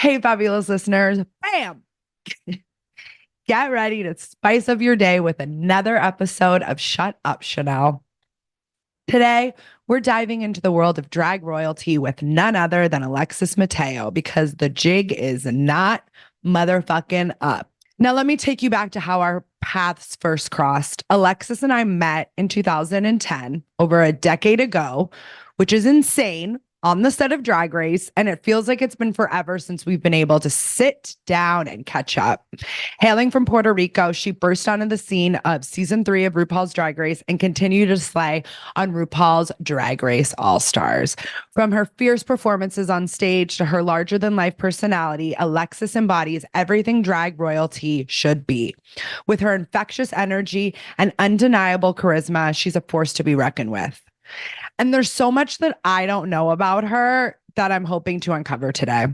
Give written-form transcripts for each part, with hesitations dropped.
Hey, fabulous listeners. Bam! Get ready to spice up your day with another episode of Shut Up, Chanel. Today, we're diving into the world of drag royalty with none other than Alexis Mateo because the jig is not motherfucking up. Now, let me take you back to how our paths first crossed. Alexis and I met in 2010, over a decade ago, which is insane, on the set of Drag Race, and it feels like it's been forever since we've been able to sit down and catch up. Hailing from Puerto Rico, she burst onto the scene of season 3 of RuPaul's Drag Race and continued to slay on RuPaul's Drag Race All Stars. From her fierce performances on stage to her larger-than-life personality, Alexis embodies everything drag royalty should be. With her infectious energy and undeniable charisma, she's a force to be reckoned with. And there's so much that I don't know about her that I'm hoping to uncover today.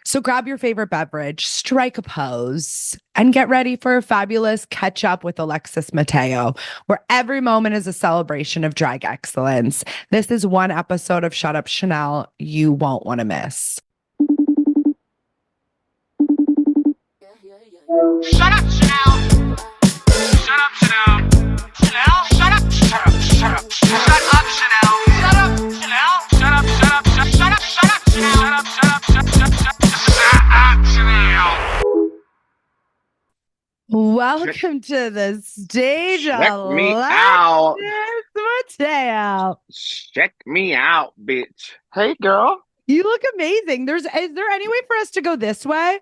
So grab your favorite beverage, strike a pose, and get ready for a fabulous catch up with Alexis Mateo, where every moment is a celebration of drag excellence. This is one episode of Shut Up Chanel you won't want to miss. Shut up, Chanel! Shut up, Chanel! Chanel, shut up! Shut up, shut up, shut up, Chanel! Shut up, Chanel! Shut up, shut up, shut up, shut up, Chanel! Shut up, shut up, shut up, Chanel! Welcome to the stage, Check me Alexis out! Mateo. Check me out, bitch! Hey, girl! You look amazing. Is there any way for us to go this way?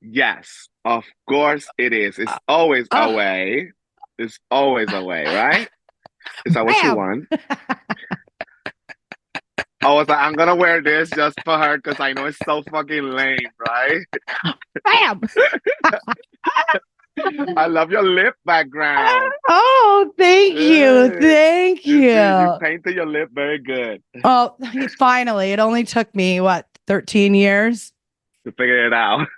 Yes, of course it is. It's always a way. It's always a way, right? Is that what you want? I was like, I'm gonna wear this just for her because I know it's so fucking lame, right? Bam! I love your lip background. Oh, thank you. Thank you. You painted your lip very good. Oh, finally. It only took me, 13 years? To figure it out.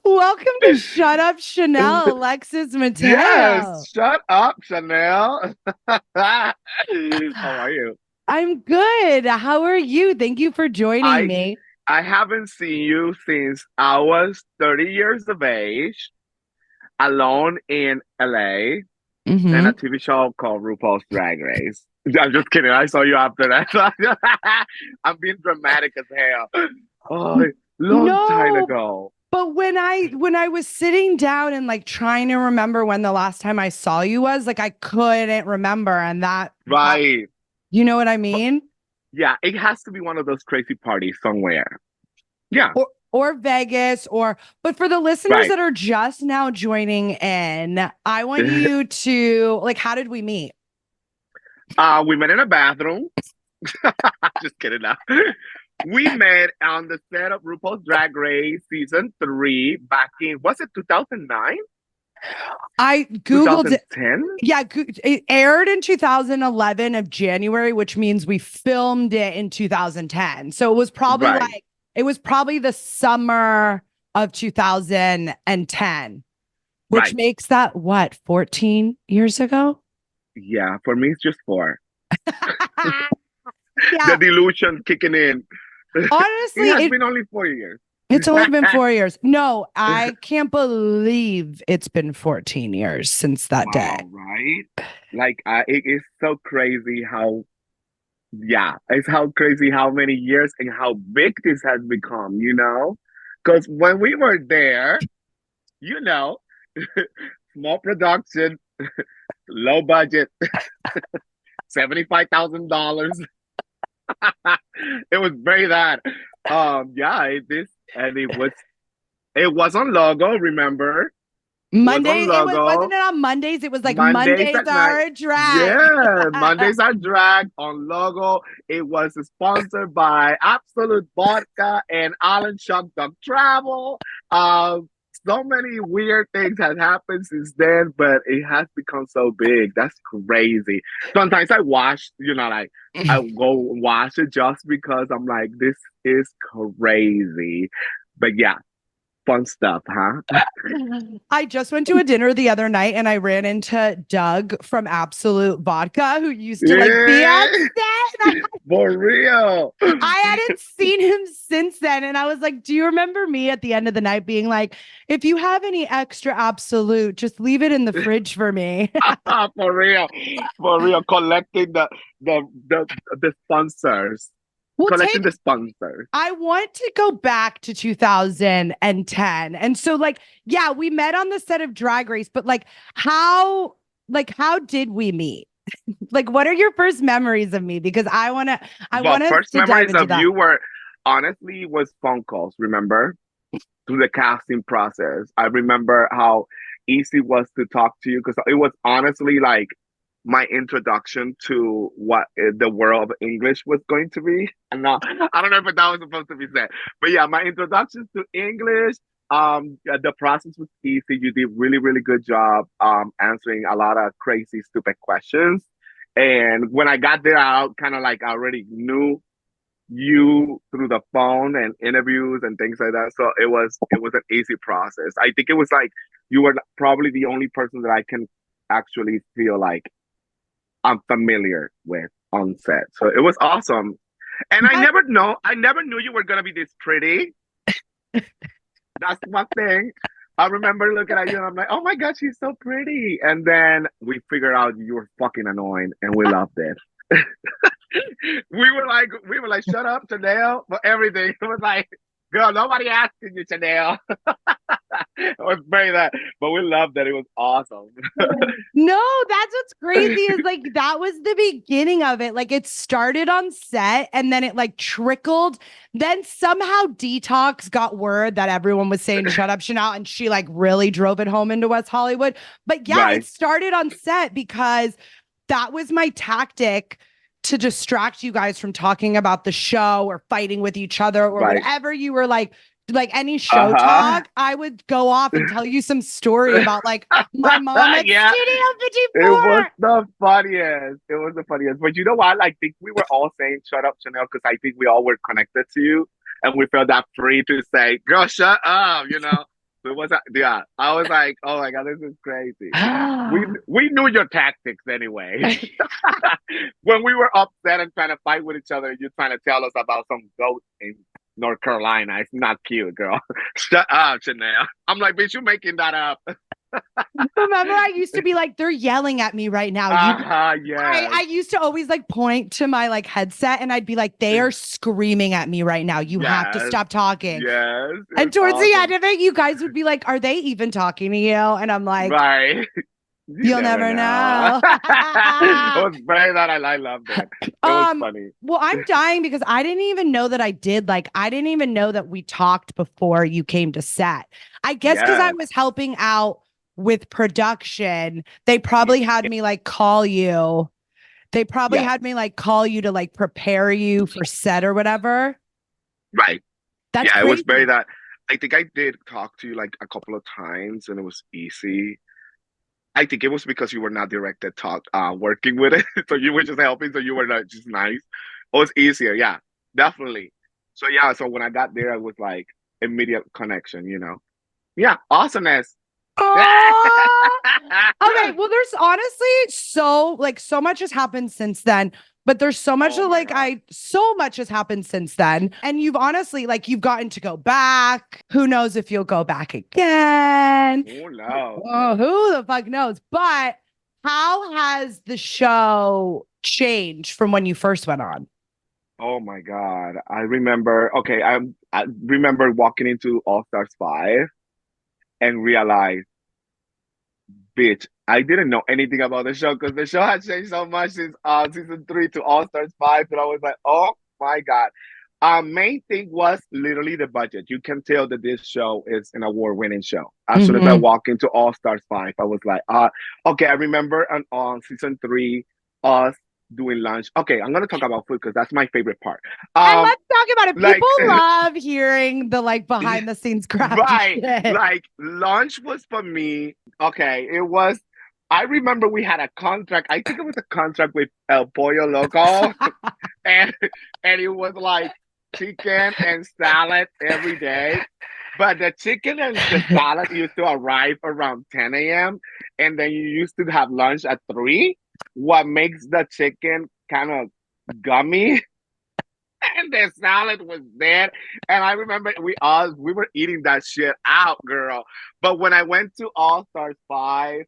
Welcome to Shut Up Chanel, Alexis Mateo. Yes, shut up, Chanel. How are you? I'm good. How are you? Thank you for joining me. I haven't seen you since I was 30 years of age, alone in LA, and a TV show called RuPaul's Drag Race. I'm just kidding. I saw you after that. I'm being dramatic as hell. Oh, long time ago. But when I was sitting down and like trying to remember when the last time I saw you was, like I couldn't remember, and that right. You know what I mean? Yeah, it has to be one of those crazy parties somewhere. Yeah. Or Vegas, but for the listeners that are just now joining in, I want you to, like, how did we meet? We met in a bathroom. Just kidding now. We met on the set of RuPaul's Drag Race season 3 back in, was it 2009? I Googled 2010? it. Yeah, it aired in 2011 of January, which means we filmed it in 2010. So it was probably the summer of 2010, which makes that 14 years ago? Yeah, for me, it's just 4. The delusion kicking in. Honestly, it has been only 4 years. It's only been 4 years. No, I can't believe it's been 14 years since that day. Right? Like, it is so crazy it's how crazy how many years and how big this has become, you know? Because when we were there, you know, small production, low budget, $75,000. It was very that. It was on Logo, remember? Mondays, wasn't it on Mondays? It was like Mondays are a drag. Yeah, Mondays are drag on Logo. It was sponsored by Absolute Vodka and Allen Chuck Duck Travel. So many weird things have happened since then, but it has become so big. That's crazy. Sometimes I watch, I go watch it just because I'm like, this is crazy. But yeah, Fun stuff, huh? I just went to a dinner the other night and I ran into Doug from Absolute Vodka, who used to like be on Yeah, set. for real. I hadn't seen him since then. And I was like, do you remember me at the end of the night being like, if you have any extra Absolute, just leave it in the fridge for me? For real, collecting the the the sponsors, Well, collecting the sponsors. I want to go back to 2010. And so like, yeah, we met on the set of Drag Race, but how did we meet? Like, what are your first memories of me? Because I But want us first to dive memories into of that. you were honestly was phone calls. Remember through the casting process. I remember how easy it was to talk to you because it was honestly like my introduction to what the world of English was going to be. And now I don't know if that was supposed to be said, but yeah, my introduction to English. The process was easy. You did really, really good job answering a lot of crazy, stupid questions. And when I got there, I kind of like already knew you through the phone and interviews and things like that. So it was an easy process. I think it was like you were probably the only person that I can actually feel like I'm familiar with on set. So it was awesome. And I never knew you were gonna be this pretty. That's one thing. I remember looking at you and I'm like, oh my god, she's so pretty. And then we figured out you were fucking annoying and we loved it. we were like, shut up, Chanel, for everything. It was like, girl, nobody asking you, Chanel. It was very that, but we loved it. It was awesome. No, that's what's crazy is like that was the beginning of it. Like it started on set and then it like trickled. Then somehow Detox got word that everyone was saying shut up, Chanel, and she like really drove it home into West Hollywood. But yeah, it Right, started on set because that was my tactic to distract you guys from talking about the show or fighting with each other or right. whatever you were like any show Uh-huh. talk, I would go off and tell you some story about like my mom at Yeah, Studio it was 54. the funniest. It was the funniest. But you know what? I think we were all saying shut up, Chanel, because I think we all were connected to you and we felt that free to say, girl, shut up. So it was yeah. I was like, oh my god, this is crazy. We knew your tactics anyway. When we were upset and trying to fight with each other, you're trying to tell us about some goat in North Carolina. It's not cute, girl. Shut up, Chanel. I'm like, bitch, you making that up. Remember, I used to be like, they're yelling at me right now. Yes. I used to always like point to my like headset and I'd be like, they are screaming at me right now. You have to Yes. stop talking. Yes. It And was towards the end awesome. of it, you guys would be like, are they even talking to you? And I'm like, Right. You you'll never never know. know. It was very that I loved it. It was Um, funny. well, I'm dying because I didn't even know that I didn't even know that we talked before you came to set. I guess because I Yes. was helping out with production, they Yeah. probably had me like call you. They probably Yes. had me like call you to like prepare you for set or whatever. Right. That's Yeah, it was very crazy. that. I think I did talk to you like a couple of times and it was easy. I think it was because you were not directed talk working with it. So you were just helping, so you were like just nice. It was easier, yeah, definitely. So yeah, so when I got there, I was like immediate connection. Yeah, awesomeness. Oh, okay. Well, there's honestly so much has happened since then, but there's so much Oh that my God. so much has happened since then. And you've honestly like you've gotten to go back. Who knows if you'll go back again? Who knows, Oh, girl? who the fuck knows? But how has the show changed from when you first went on? Oh my God. I remember, okay, I remember walking into All Stars 5 and realized bitch, I didn't know anything about the show because the show had changed so much since season 3 to All Stars 5 that I was like, oh my God. Main thing was literally the budget. You can tell that this show is an award-winning show. As soon as I Mm-hmm. walked into All Stars 5, I was like, okay, I remember on season 3, us doing lunch. Okay, I'm gonna talk about food because that's my favorite part. And Um, let's talk about it. like People love hearing the like behind the scenes crafty right. shit. Like lunch was for me. Okay, it was. I remember we had a contract. I think it was a contract with El Pollo Loco, and and it was like chicken and salad every day. But the chicken and the salad used to arrive around 10 a.m. and then you used to have lunch at 3. What makes the chicken kind of gummy and the salad was there. And I remember we were eating that shit out, girl. But when I went to All Stars 5,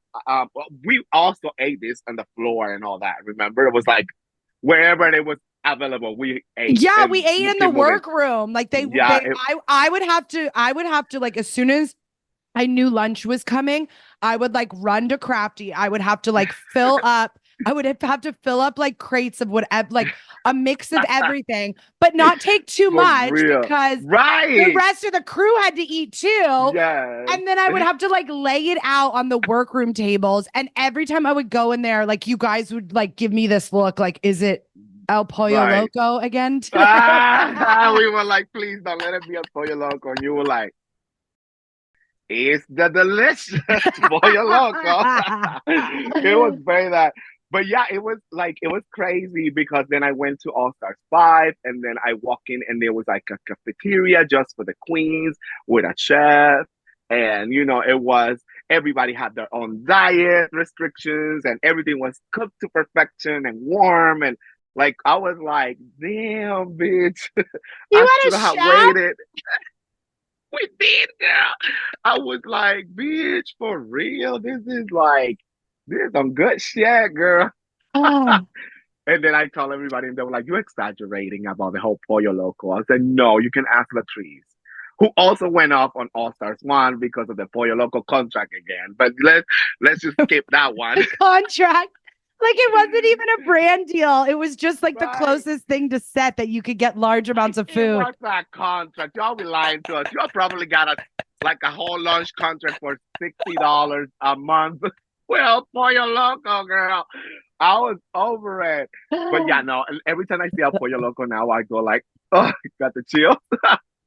we also ate this on the floor and all that. Remember, it was like wherever it was available, we ate Yeah, we and ate you in the keep moving. workroom. Like Yeah, I would have to like as soon as I knew lunch was coming, I would like run to Crafty. I would have to like fill up. I would have to fill up like crates of whatever, like a mix of everything, but not take too for much real. because the Right. rest of the crew had to eat too. Yes. And then I would have to like lay it out on the workroom tables. And every time I would go in there, like you guys would like give me this look like, is it El Pollo Right. Loco again today? We were like, please don't let it be a pollo loco. And you were like, it's the delicious pollo loco. It was very that. But yeah, it was crazy because then I went to All Stars 5 and then I walk in and there was like a cafeteria just for the queens with a chef. And it was everybody had their own diet restrictions and everything was cooked to perfection and warm. And like I was like, damn, bitch, You I had should a have chef? waited. We did, girl. I was like, bitch, for real? This is some good shit, girl. Oh, And then I told everybody, and they were like, you're exaggerating about the whole Pollo Loco. I said, no, you can ask Latrice, who also went off on All Stars 1 because of the Pollo Loco contract again. But let's just skip that one. the contract. Like it wasn't even a brand deal. It was just like the Right. closest thing to set that you could get large amounts of It food. was a contract. Y'all be lying to us. Y'all probably got like a whole lunch contract for $60 a month. Well, Pollo Loco, girl. I was over it. But yeah, no, every time I see a Pollo Loco now, I go like, oh, got the chill.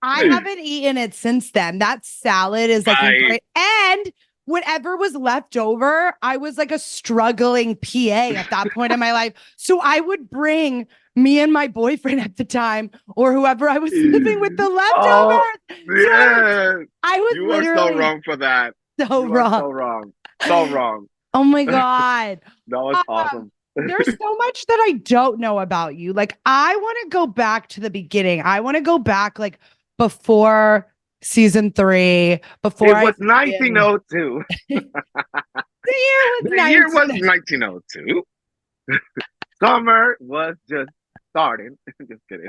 I haven't eaten it since then. That salad is like Right. great. And whatever was left over, I was like a struggling PA at that point in my life. So I would bring me and my boyfriend at the time or whoever I was living with the Oh, leftovers. So yeah. I was You are so literally wrong for that. so You are wrong. so wrong. So wrong. Oh my That God. was Um, awesome. there's so much that I don't know about you. Like, I want to go back to the beginning. I want to go back like before season 3, before It I was knew you. 1902. The year was The year was 19. 1902. Summer was just starting. Just kidding.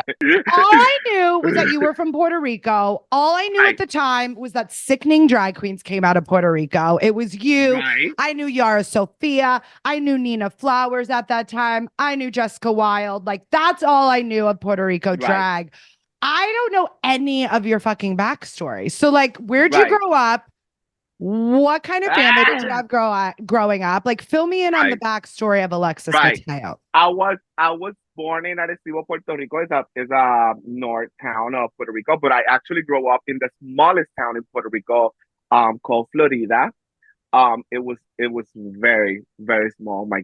All I knew was that you were from Puerto Rico. All I knew at Right, the time was that sickening drag queens came out of Puerto Rico. It was you. right, I knew Yara Sofia. I knew Nina Flowers at that time. I knew Jessica Wilde. Like, that's all I knew of Puerto Rico right, drag. I don't know any of your fucking backstory. So, like, where'd you right. grow up? What kind of family did you Ah, have growing up? Like, fill me in on the right, backstory of Alexis right. Mateo. I was born in Arecibo, Puerto Rico. It's a north town of Puerto Rico, but I actually grew up in the smallest town in Puerto Rico, called Florida. It was very, very small. My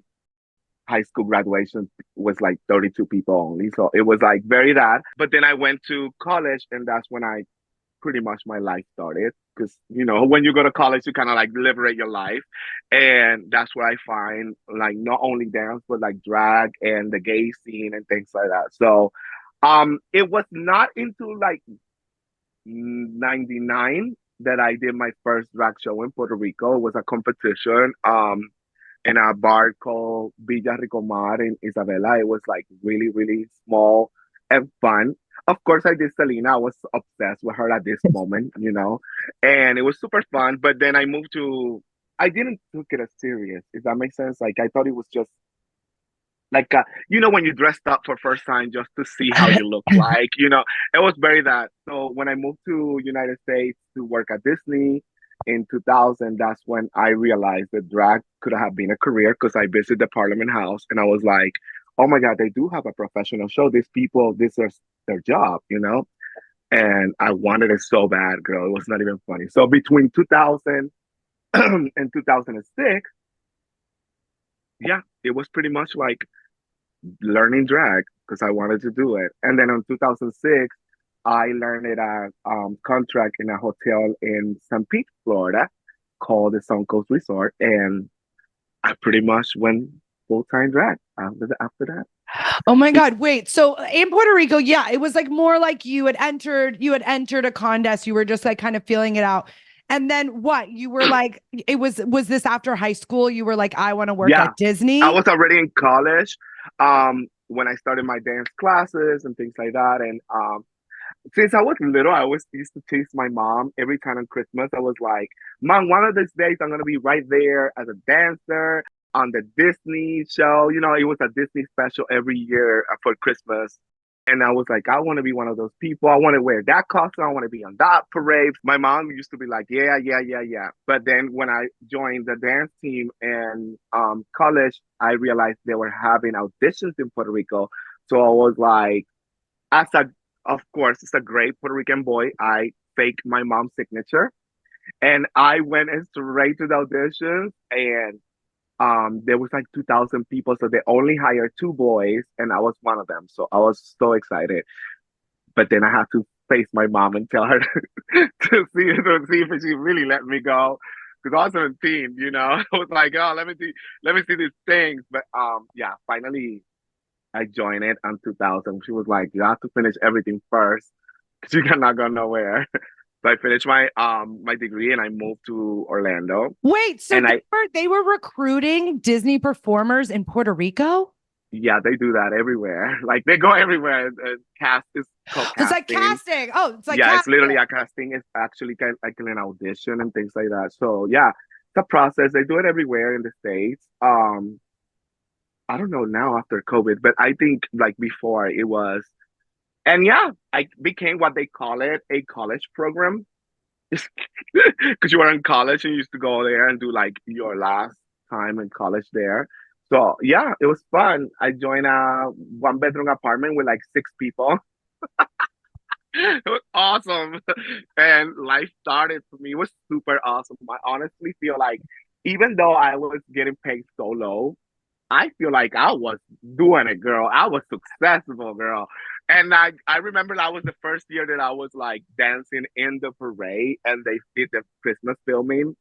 high school graduation was like 32 people only. So it was like very that. But then I went to college and that's when I pretty much my life started. Because, when you go to college, you kind of like liberate your life. And that's where I find like not only dance, but like drag and the gay scene and things like that. So it was not into like 99 that I did my first drag show in Puerto Rico. It was a competition. In a bar called Villa Ricomar in Isabela. It was like really, really small and fun. Of course, I did Selena. I was obsessed with her at this moment, and it was super fun. But then I didn't took it as serious, if that makes sense. Like, I thought it was just like, when you dressed up for first time just to see how you look like, it was very that. So when I moved to United States to work at Disney in 2000, that's when I realized that drag could have been a career because I visited the Parliament House and I was like, oh my God, they do have a professional show. These people, this is their job. And I wanted it so bad, girl. It was not even funny. So between 2000 and 2006, yeah, it was pretty much like learning drag because I wanted to do it. And then in 2006, I learned it a contract in a hotel in St. Pete, Florida, called the Suncoast Resort, and I pretty much went full time drag after that. Oh my It, God. Wait. So in Puerto Rico, yeah, it was like more like you had entered a contest. You were just like kind of feeling it out. And then what? You were like, was this after high school? You were like, I want to work yeah, at I Disney. was already in college when I started my dance classes and things like that, and since I was little, I always used to tease my mom every time on Christmas. I was like, Mom, one of these days I'm gonna be right there as a dancer on the Disney show. You know, it was a Disney special every year for Christmas. And I was like, I want to be one of those people. I want to wear that costume. I want to be on that parade. My mom used to be like, yeah, yeah, yeah, yeah. But then when I joined the dance team in college, I realized they were having auditions in Puerto Rico. So I was like, as a, of course, it's a great Puerto Rican boy. I faked my mom's signature and I went straight to the auditions and there was like 2,000 people, so they only hired two boys, and I was one of them. So I was so excited. But then I had to face my mom and tell her to see if she really let me go. Because I was 17, you know. I was like, oh, let me see these things. But yeah, finally I joined it in 2000. She was like, you have to finish everything first because you cannot go nowhere. So I finished my degree and I moved to Orlando. Wait, so And they I were they were recruiting Disney performers in Puerto Rico? Yeah, they do that everywhere. Like they go everywhere. Cast is called It's like casting. casting. Oh, it's like Yeah, it's literally casting. a casting. It's actually kind of like an audition and things like that. So yeah, it's a process. They do it everywhere in the States. I don't know now after COVID, but I think like before it was. And yeah, I became what they call it a college program. Because you were in college and you used to go there and do like your last time in college there. So yeah, it was fun. I joined a one bedroom apartment with like six people. It was awesome. And life started for me. It was super awesome. I honestly feel like even though I was getting paid so low, I feel like I was doing it, girl. I was successful, girl. And I remember that was the first year that I was like dancing in the parade and they did the Christmas filming.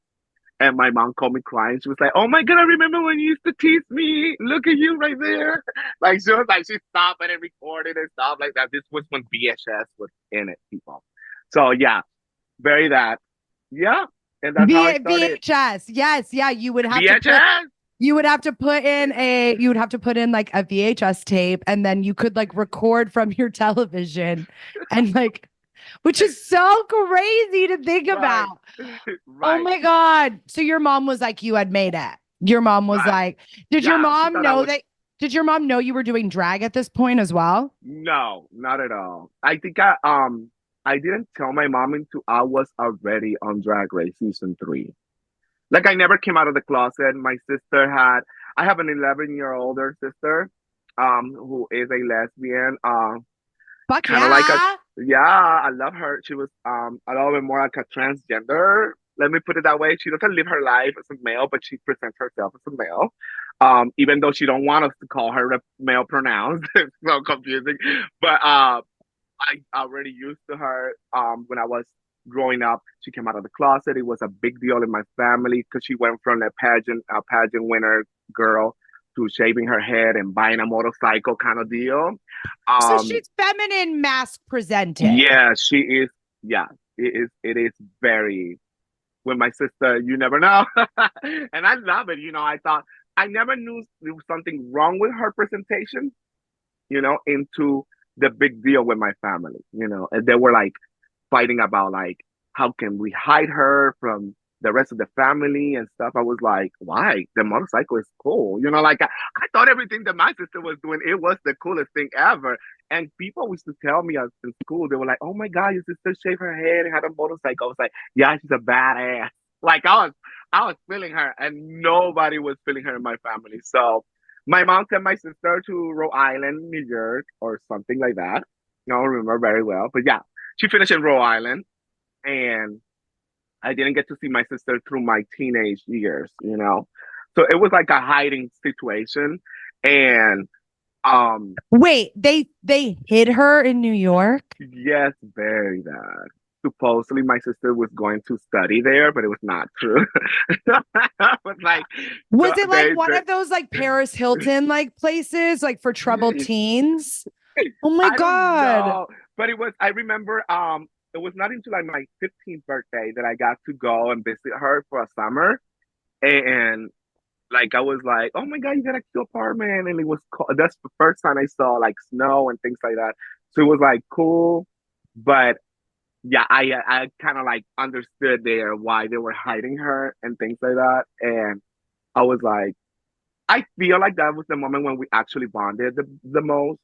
And my mom called me crying. She was like, "Oh my God, I remember when you used to tease me. Look at you right there." Like she was like, she stopped and recorded and stuff like that. This was when VHS was in it, people. So yeah, very that. Yeah. And that's how I started. VHS. Yes, yeah, VHS? you would have to put in like a VHS tape and then you could like record from your television and like which is so crazy to think Right. about. Oh Right. my God. So your mom was like you had made it. Your mom was Right. like, did your Yeah. She mom thought I know was. that did your mom know you were doing drag at this point as well? No, not at all. I think I didn't tell my mom until I was already on Drag Race season 3. Like I never came out of the closet. My sister had I have an 11-year older sister, who is a lesbian. Fuck Kind of like a yeah. yeah, I love her. She was a little bit more like a transgender. Let me put it that way. She doesn't live her life as a male, but she presents herself as a male. Even though she don't want us to call her the male pronouns. It's so confusing. But I already used to her when I was growing up. She came out of the closet. It was a big deal in my family because she went from a pageant winner girl to shaving her head and buying a motorcycle kind of deal. So Um, she's feminine mask presenting. yeah, she is. Yeah, it is. It is very. With my sister, you never know, and I love it. You know, I thought I never knew there was something wrong with her presentation. Into the big deal with my family. And they were like fighting about like how can we hide her from the rest of the family and stuff. I was like, why? The motorcycle is cool. Like I thought everything that my sister was doing, it was the coolest thing ever. And people used to tell me in school, they were like, oh my God, your sister shaved her head and had a motorcycle. I was like, yeah, she's a badass. Like I was feeling her and nobody was feeling her in my family. So my mom sent my sister to Rhode Island, New York, or something like that. I don't remember very well. But yeah, she finished in Rhode Island and I didn't get to see my sister through my teenage years. So it was like a hiding situation. And Wait, they hid her in New York? Yes, very bad. Supposedly, my sister was going to study there, but it was not true. It was like Was it like one they of those like Paris Hilton like places like for troubled teens? Oh my I don't God. know, but it was. I remember. It was not until like my 15th birthday that I got to go and visit her for a summer, and like I was like, oh my God, you got a cute apartment, and it was cool. That's the first time I saw like snow and things like that. So it was like cool, but yeah, I kind of like understood there why they were hiding her and things like that, and I was like, I feel like that was the moment when we actually bonded the most.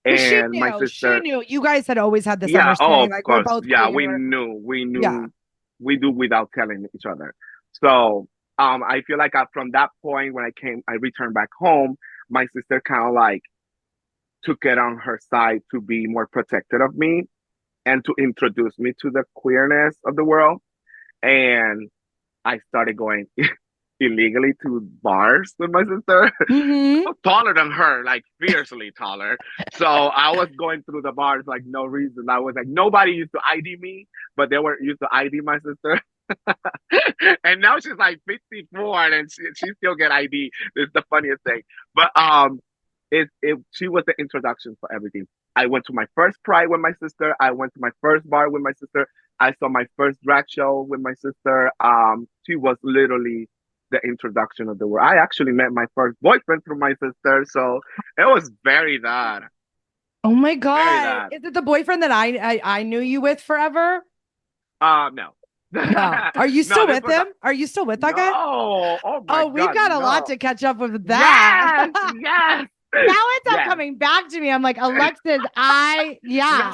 Because she And my knew, she sister, knew. You guys had always had this yeah, oh, understanding, of like we're course, both yeah, we queer. knew, we Yeah. knew, we do without telling each other. So, I feel like from that point when I returned back home, my sister kind of like took it on her side to be more protective of me and to introduce me to the queerness of the world. And I started going illegally to bars with my sister. I Mm-hmm. was taller than her, like fiercely taller. So I was going through the bars like no reason. I was like nobody used to ID me, but they were used to ID my sister. And now she's like 54 and she still get ID. It's the funniest thing. But it she was the introduction for everything. I went to my first pride with my sister. I went to my first bar with my sister. I saw my first drag show with my sister. She was literally the introduction of the world. I actually met my first boyfriend through my sister, so it was very that, Oh my very God. that. Is it the boyfriend that I knew you with forever? No, No. Are you no, still this with was a him? Are you still with that guy? no. Oh my Oh, we've God, got a lot no. to catch up with that. Yes, yes, Now it's all yes. coming back to me. I'm like, Alexis, yeah.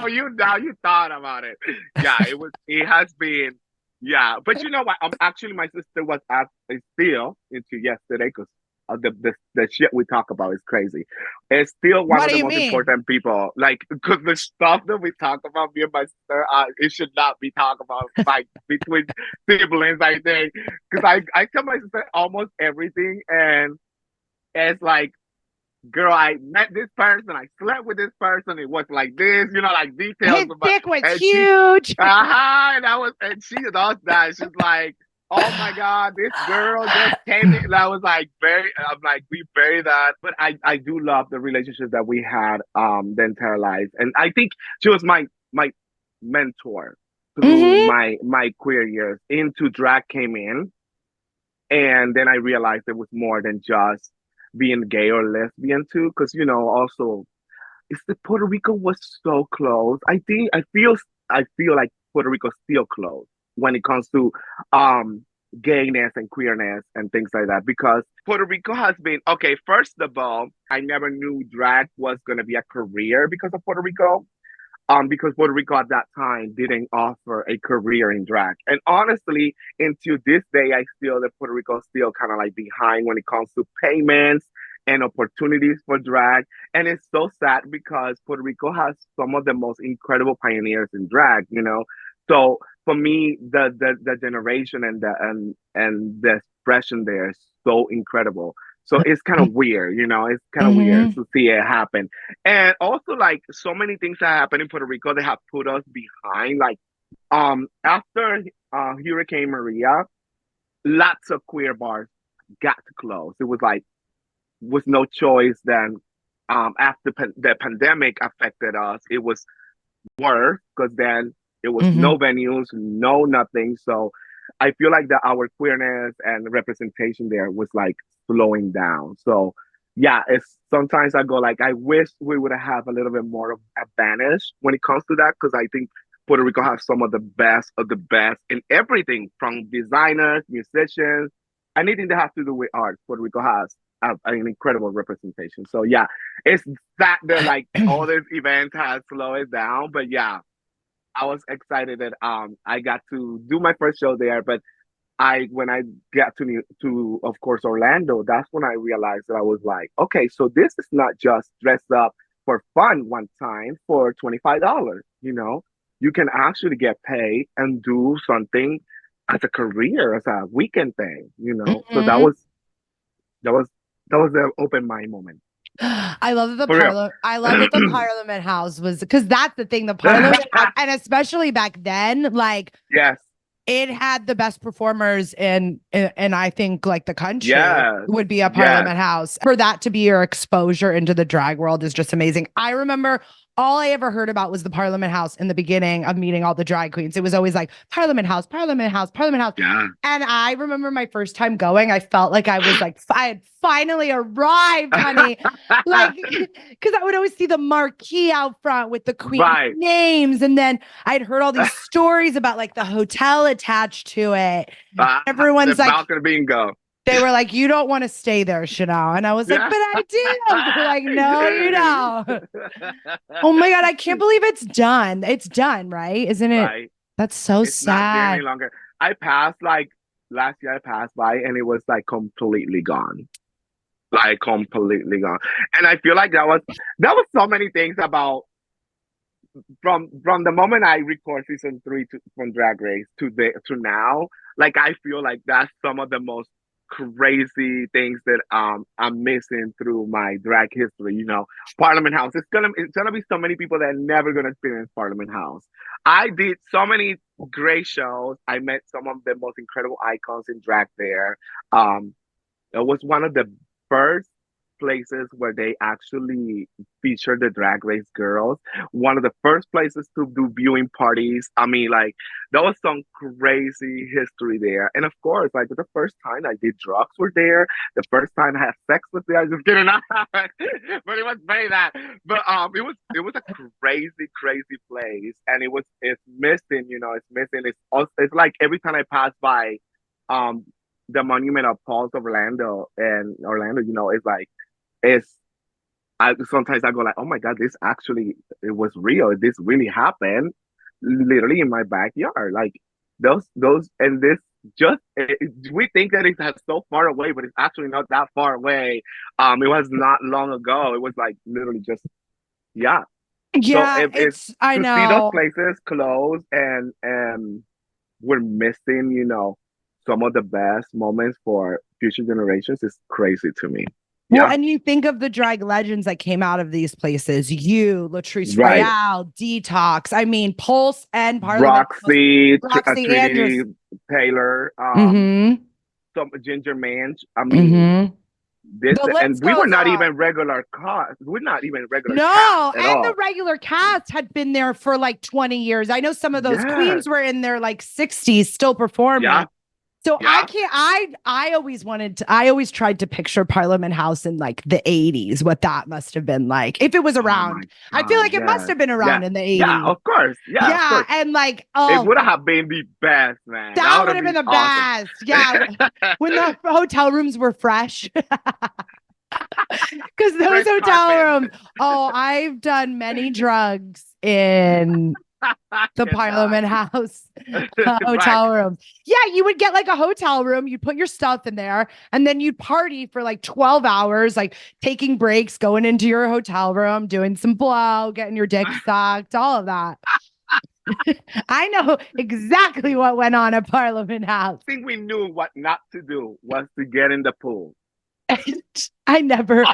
Now you thought about it. Yeah, it has been, yeah. But you know what? Actually, my sister was is still into yesterday because the shit we talk about is crazy. It's still one What of do the you most mean? important people. Like, because the stuff that we talk about, me and my sister, it should not be talked about like between siblings. I think because I tell my sister almost everything, and it's like girl, I met this person, I slept with this person, it was like this, like details His about, dick was and she, huge. and she does that. She's like, oh my God, this girl just came in. And I was like, I'm like, we bury that. But I do love the relationship that we had, the entire life. And I think she was my mentor through Mm-hmm. my queer years into drag came in and then I realized there was more than just being gay or lesbian too, because also it's the Puerto Rico was so close. I feel like Puerto Rico still close when it comes to um gayness and queerness and things like that. Because Puerto Rico has been okay, first of all, I never knew drag was gonna be a career because of Puerto Rico because Puerto Rico at that time didn't offer a career in drag. And honestly, into this day, I feel that Puerto Rico is still kind of like behind when it comes to payments and opportunities for drag. And it's so sad because Puerto Rico has some of the most incredible pioneers in drag. So for me, the generation and the expression there is so incredible. So it's kind of weird. It's kind of weird Mm-hmm. to see it happen. And also, like so many things that happen in Puerto Rico, they have put us behind. Like, after Hurricane Maria, lots of queer bars got to close. It was like was no choice. Then, after the pandemic affected us, it was worse because then it was Mm-hmm. no venues, no nothing. So I feel like that our queerness and representation there was like slowing down. So yeah, it's sometimes I go like I wish we would have a little bit more of advantage when it comes to that because I think Puerto Rico has some of the best in everything from designers, musicians, anything that has to do with art. Puerto Rico has an incredible representation. So yeah, it's that the like all these events has slowed it down, but yeah, I was excited that I got to do my first show there. But I when I got to of course Orlando, that's when I realized that I was like, okay, so this is not just dressed up for fun one time for $25. You can actually get paid and do something as a career, as a weekend thing. So that Mm-hmm. was that was that was the open mind moment. I love that the For real. parliament. I love that the Parliament House was because that's the thing. The Parliament House, and especially back then, like Yes. it had the best performers in I think like the country Yes. would be a Yes. Parliament House. For that to be your exposure into the drag world is just amazing. I remember all I ever heard about was the Parliament House in the beginning of meeting all the drag queens. It was always like Parliament House, Parliament House, Parliament House. Yeah. And I remember my first time going, I felt like I was like, I had finally arrived, honey. Like, because I would always see the marquee out front with the queen Right. names. And then I'd heard all these stories about like the hotel attached to it. The Everyone's like, balcony bingo. they were like, you don't want to stay there, Chanel. And I was like, Yeah. but I do. They're like, no, you don't. Oh my God, I can't Right. believe it's done. It's done, right? Isn't it? That's so It's not there any sad. longer. I passed like last year I passed by and it was like completely gone. Like completely gone. And I feel like that was so many things about from the moment I record season three from Drag Race to now, like I feel like that's some of the most crazy things that I'm missing through my drag history. Parliament House. It's gonna be so many people that are never gonna experience Parliament House. I did so many great shows. I met some of the most incredible icons in drag there. Um, it was one of the first places where they actually featured the Drag Race girls. One of the first places to do viewing parties. I mean, like, there was some crazy history there. And of course, like, the first time I did drugs were there. The first time I had sex was there. I was just kidding. But it was very that. But it was a crazy, crazy place. And it's missing, it's missing. It's like every time I pass by, um, the monument of Paul's Orlando, it's like it's I sometimes I go like, oh my God, this actually it was real. This really happened literally in my backyard. Like those and this just we think that it's so far away, but it's actually not that far away. It was not long ago. It was like literally just yeah. So Yeah, if I to see those know. places close and we're missing, some of the best moments for future generations is crazy to me. Well, Yeah. and you think of the drag legends that came out of these places, you, Latrice Right. Royale, Detox, I mean, Pulse and Parliament House, Roxy, Roxy Trinity Andrews. Taylor, Mm-hmm. some Ginger Mange. I mean, Mm-hmm. this The and list we were goes not on. even regular cast. We're not even regular cast No, at and the all. regular cast had been there for like 20 years. I know some of those Yes. queens were in their like 60s still Yeah. performing. So I Yeah. can't I always wanted to I always tried to picture Parliament House in like the 80s, what that must have been like. If it was Oh my around. I feel God. like it must Yes. have been Yeah. around in the Yeah. 80s. Of course. Yeah. Of Yeah, course. and like It oh would have been the best, man. That that would would have have been been the awesome. best. Yeah, when the hotel rooms were fresh. Because those Fresh hotel carpet. rooms, oh, I've done many drugs in I the cannot. Parliament House Right. hotel room. Yeah, you would get like a hotel room, you'd put your stuff in there, and then you'd party for like 12 hours, like taking breaks, going into your hotel room, doing some blow, getting your dick sucked, all of that. I know exactly what went on at Parliament House. Think we knew what not to do was to get in the pool. I never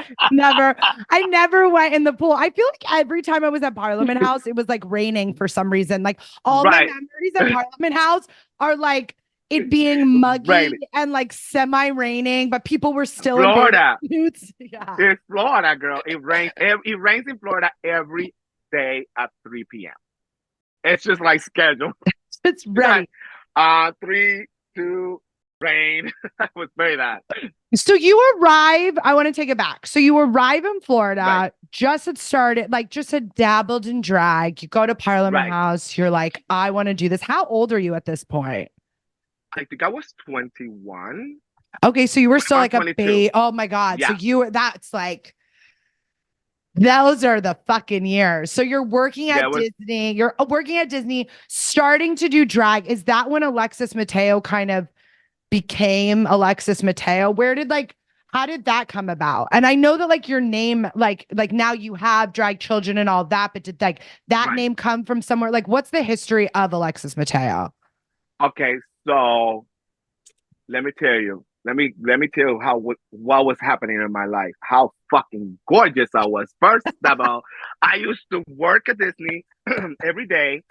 went in the pool. I feel like every time I was at Parliament House, it was like raining for some reason. Like all my Right. memories at Parliament House are like it being muggy Raining. and like semi raining, but people were still in bathing Florida. suits. Yeah. It's Florida, girl. It rains. It rains in Florida every day at 3 p.m. It's just like scheduled. It's It's like ready. 3, 2, rain. I was very that. So you arrive, I want to take it back. So you arrive in Right. Florida, just had started, like just had dabbled in drag. You go to Parliament Right. House, you're like, I want to do this. How old are you at this point? I think I was 21. Okay, so you were still About like a 22. baby. Oh my God. So Yeah. you were, that's like, those are the fucking years. So you're working Yeah. at It was Disney, you're working at Disney, starting to do drag. Is that when Alexis Mateo kind of became Alexis Mateo? Where did like, how did that come about? And I know that like your name, like now you have drag children and all that, but did like that right. name come from somewhere? Like, what's the history of Alexis Mateo? Okay. So let me tell you. let me tell you what was happening in my life. How fucking gorgeous I was. First of all, I used to work at Disney every day.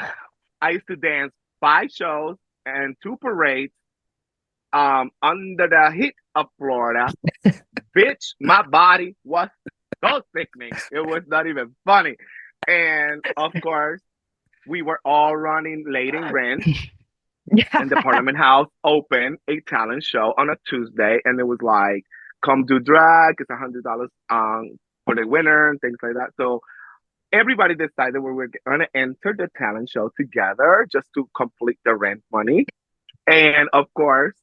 I used to dance 5 shows and 2 parades under the heat of Florida. Bitch, my body was so sickening. It was not even funny. And of course, we were all running late in rent, and the Yeah. Parliament House opened a talent show on a Tuesday, and it was like, come do drag. It's $100 for the winner and things like that. So everybody decided we were going to enter the talent show together just to complete the rent money. And of course,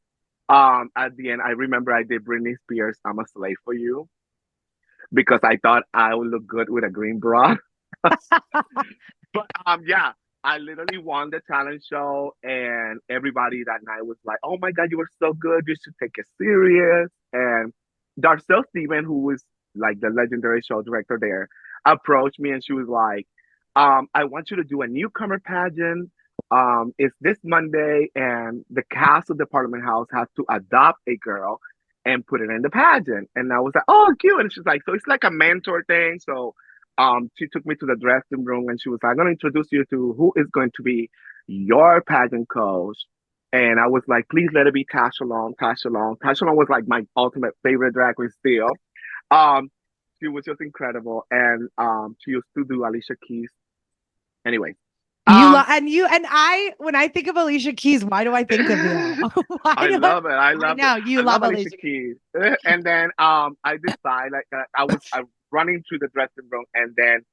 at the end, I remember I did Britney Spears' "I'm a Slave for You" because I thought I would look good with a green bra. But yeah, I literally won the talent show, and everybody that night was like, "Oh my god, you were so good! You should take it serious." And Darcel Steven, who was like the legendary show director there, approached me, and she was like, "I want you to do a newcomer pageant. It's this Monday, and the cast of the Parliament House has to adopt a girl and put it in the pageant." And I was like, "Oh, cute!" And she's like, "So it's like a mentor thing, so." She took me to the dressing room and she was like, I'm going to introduce you to who is going to be your pageant coach. And I was like, please let it be Tasha Long. Tasha Long. Tasha Long was like my ultimate favorite drag queen still. Um, she was just incredible. And she used to do Alicia Keys. Anyway, You um, love and you and I when I think of Alicia Keys, why do I think of you? Why I do I? love it. I I love it. know you I love love Alicia Alicia Keys. Keys. And then I decided like I running through the dressing room, and then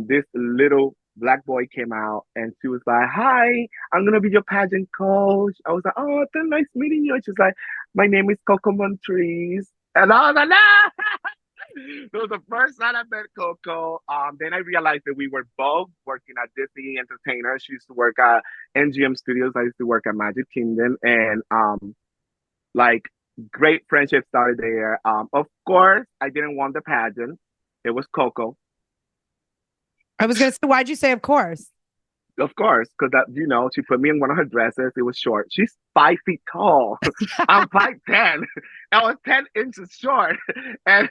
this little black boy came out, and she was like, "Hi, I'm gonna be your pageant coach." I was like, "Oh, it's nice meeting you." And she's like, "My name is Coco Montrese," and I was like, "No!" It was the first time I met Coco. Then I realized that we were both working at Disney Entertainers. She used to work at NGM Studios. I used to work at Magic Kingdom, and like great friendship started there. Of course, I didn't want the pageant. It was Coco. I was gonna say, why'd you say of course? Of course, because that she put me in one of her dresses. It was short. She's 5 feet tall. I'm 5'10". I was 10 inches short, and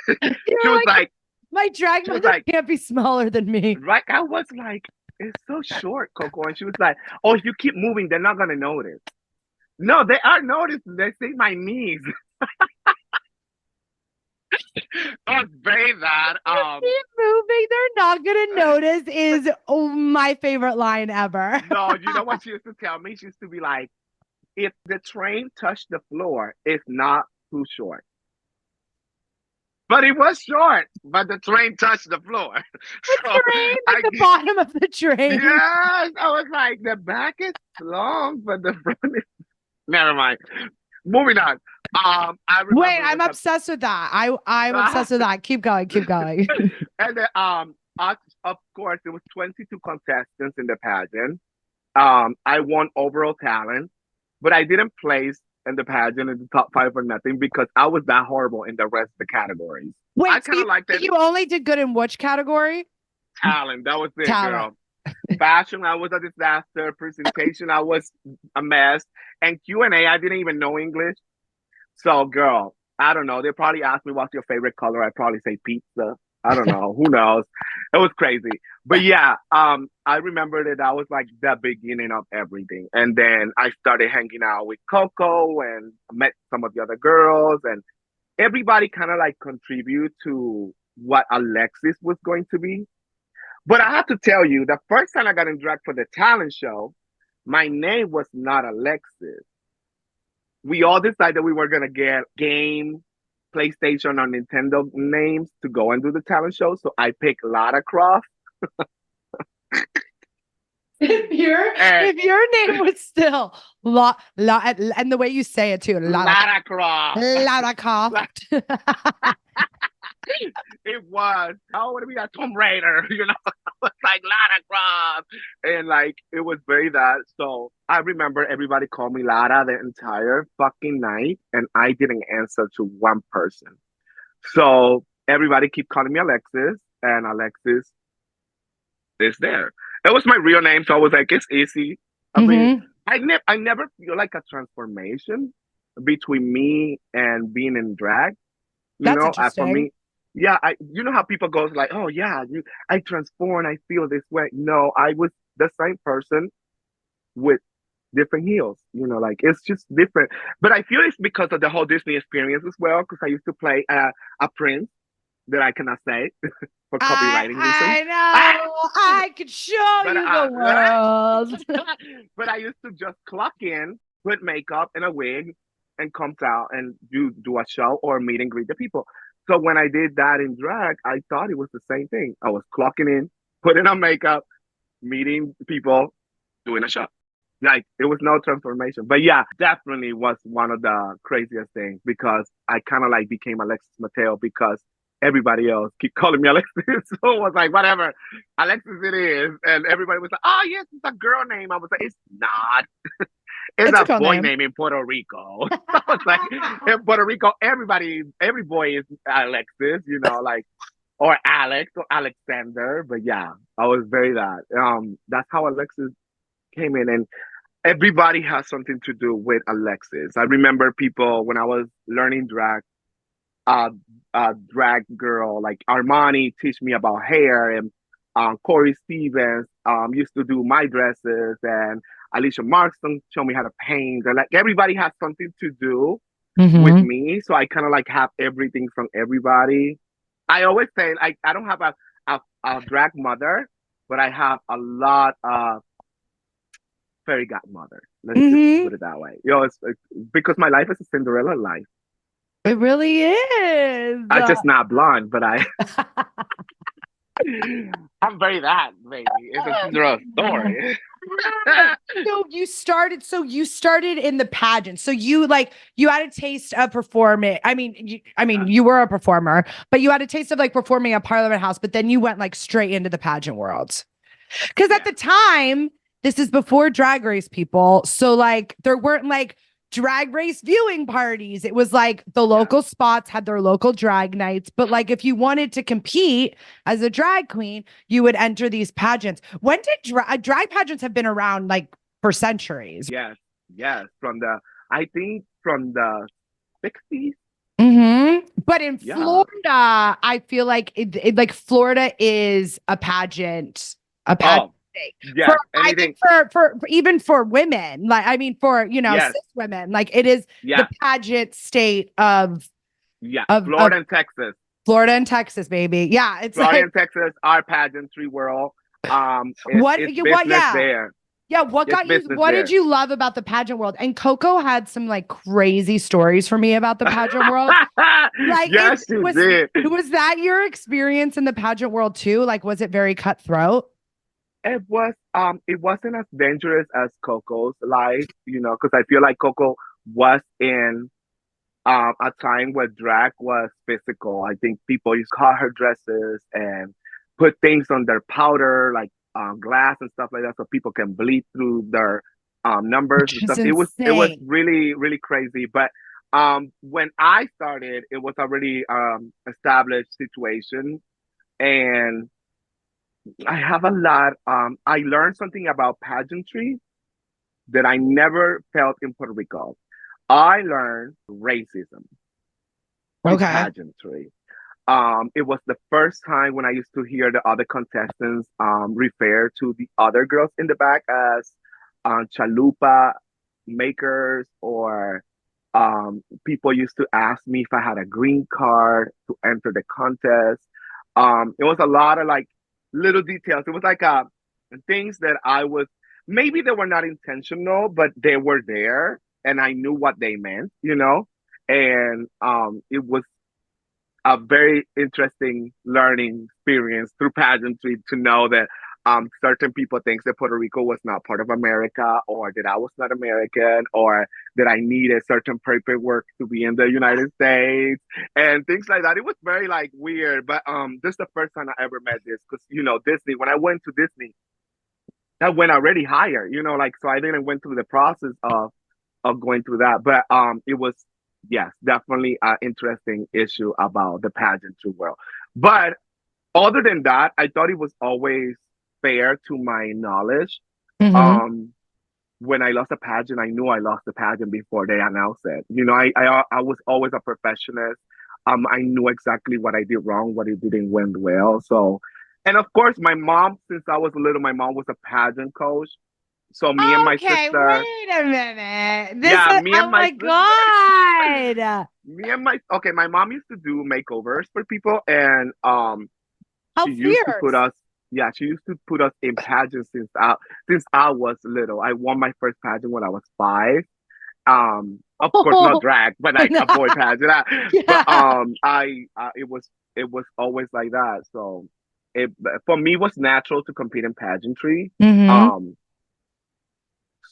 she You're was like, like, my drag she was mother like, can't be smaller than me. right. I was like, it's so short, Coco, and she was like, oh, if you keep moving, they're not gonna notice. No, they are noticing. They see my knees. I was very bad. You keep moving, they're not gonna notice is my favorite line ever. No, you know what she used to tell me? She used to be like, if the train touched the floor, it's not too short. But it was short, but the train touched the floor. The So train, like I, the bottom of the train. yes, I was like, the back is long, but the front is, never mind. Moving on. I Wait, remember it I'm was obsessed with that. I'm a, obsessed with that. Keep going, keep going. and then, of course, there was 22 contestants in the pageant. I won overall talent, but I didn't place in the pageant in the top 5 or nothing because I was that horrible in the rest of the categories. I Wait, so kind of liked it. you only did good in which category? Talent. That was it, Talent. girl. Fashion, I was a disaster. Presentation, I was a mess. And Q&A, I didn't even know English. So, girl, I don't know. They probably asked me what's your favorite color. I'd probably say pizza. I don't know. Who knows? It was crazy. But yeah, I remember that was like the beginning of everything. And then I started hanging out with Coco and met some of the other girls, and everybody kind of like contribute to what Alexis was going to be. But I have to tell you, the first time I got in drag for the talent show, my name was not Alexis. We all decided we were gonna get game, PlayStation or Nintendo names to go and do the talent show. So I picked Lara Croft. And If your name was still and the way you say it too, Lara Croft. Lara Croft. It was. I want to be a Tomb Raider, I was like Lara Croft. And like it was very that. So I remember everybody called me Lara the entire fucking night, and I didn't answer to one person. So everybody keep calling me Alexis, and Alexis is there. That was my real name, so I was like, it's easy. I mean, Hmm. I never feel like a transformation. between me and being in drag. That's For interesting. me, yeah, you know how people goes like, oh yeah, I transform, I feel this way. No, I was the same person with different heels. Like it's just different. But I feel it's because of the whole Disney experience as well. Because I used to play a prince that I cannot say for copywriting reasons. I know. I could show but you the world. but I used to just clock in, put makeup and a wig, and comes out and do a show or meet and greet the people. So when I did that in drag, I thought it was the same thing. I was clocking in, putting on makeup, meeting people, doing a show. Like it was no transformation. But yeah, definitely was one of the craziest things because I kind of like became Alexis Mateo because everybody else keep calling me Alexis. So it was like, whatever, Alexis it is. And everybody was like, oh yes, it's a girl name. I was like, it's not. It's It's a a cool boy name. name in Puerto Rico. I was like, in Puerto Rico, every boy is Alexis, like, or Alex or Alexander. But yeah, I was very that. That's how Alexis came in, and everybody has something to do with Alexis. I remember people when I was learning drag, uh, drag girl like Armani teach me about hair, and Corey Stevens used to do my dresses, and Alicia Marston showed me how to paint. And like everybody has something to do with Hmm. me, so I kind of like have everything from everybody. I always say like I don't have a drag mother, but I have a lot of fairy godmother. Let's just Hmm. put it that way. It's because my life is a Cinderella life. It really is. I'm just not blonde, but I'm very that baby. It's a Cinderella story. So you started in the pageant. So you had a taste of performing. I mean you were a performer, but you had a taste of like performing at Parliament House, but then you went like straight into the pageant world. Because at Yeah, the time, this is before Drag Race, people. So like there weren't like Drag Race viewing parties. It was like the yeah, local spots had their local drag nights. But like if you wanted to compete as a drag queen, you would enter these pageants. When did drag pageants have been around like for centuries? yes, yes. I think from the 60s. But in Yeah. Florida, I feel like like Florida is a pageant Oh, state. For yes. I think Anything. for even for women, like I mean for Yes. cis women, like it is the Yeah. pageant state of Yeah. of Florida and Texas. Florida and Texas, baby. Yeah, it's Florida like and Texas are pageantry world. It's what business yeah. there. Yeah, It's business what did there. you love about the pageant world? And Coco had some like crazy stories for me about the pageant world. Like Yes, you did. was that your experience in the pageant world too? Like was it very cutthroat? It wasn't as dangerous as Coco's life, because I feel like Coco was in a time where drag was physical. I think people used to cut her dresses and put things on their powder, like glass and stuff like that, so people can bleed through their numbers Which and is stuff. It was insane. really really crazy. But when I started, it was already established situation, and I have a lot. I learned something about pageantry that I never felt in Puerto Rico. I learned racism through Okay. pageantry. It was the first time when I used to hear the other contestants refer to the other girls in the back as chalupa makers, or people used to ask me if I had a green card to enter the contest. It was a lot of like little details. It was like things that I was, maybe they were not intentional, but they were there, and I knew what they meant. And it was a very interesting learning experience through pageantry to know that certain people think that Puerto Rico was not part of America, or that I was not American, or that I needed certain paperwork to be in the United States and things like that. It was very like weird, but this is the first time I ever met this because Disney. When I went to Disney, I went already higher, like so I didn't went through the process of going through that. But it was, yes, definitely an interesting issue about the pageantry world. But other than that, I thought it was always fair to my knowledge. Hmm. Um, when I lost a pageant, I knew I lost the pageant before they announced it. I was always a perfectionist. I knew exactly what I did wrong, what it didn't went well. So, and of course, my mom, since I was little, my mom was a pageant coach. So me and my Okay, sister, wait a minute. This yeah, is, me and oh my my sister, God. okay, my mom used to do makeovers for people, and How she used to put fierce. us, yeah, she used to put us in pageants since I was little. I won my first pageant when I was 5. Of course, not Oh, drag, but like a boy pageant. But yeah. it was always like that. So it for me was natural to compete in pageantry. Hmm. Um,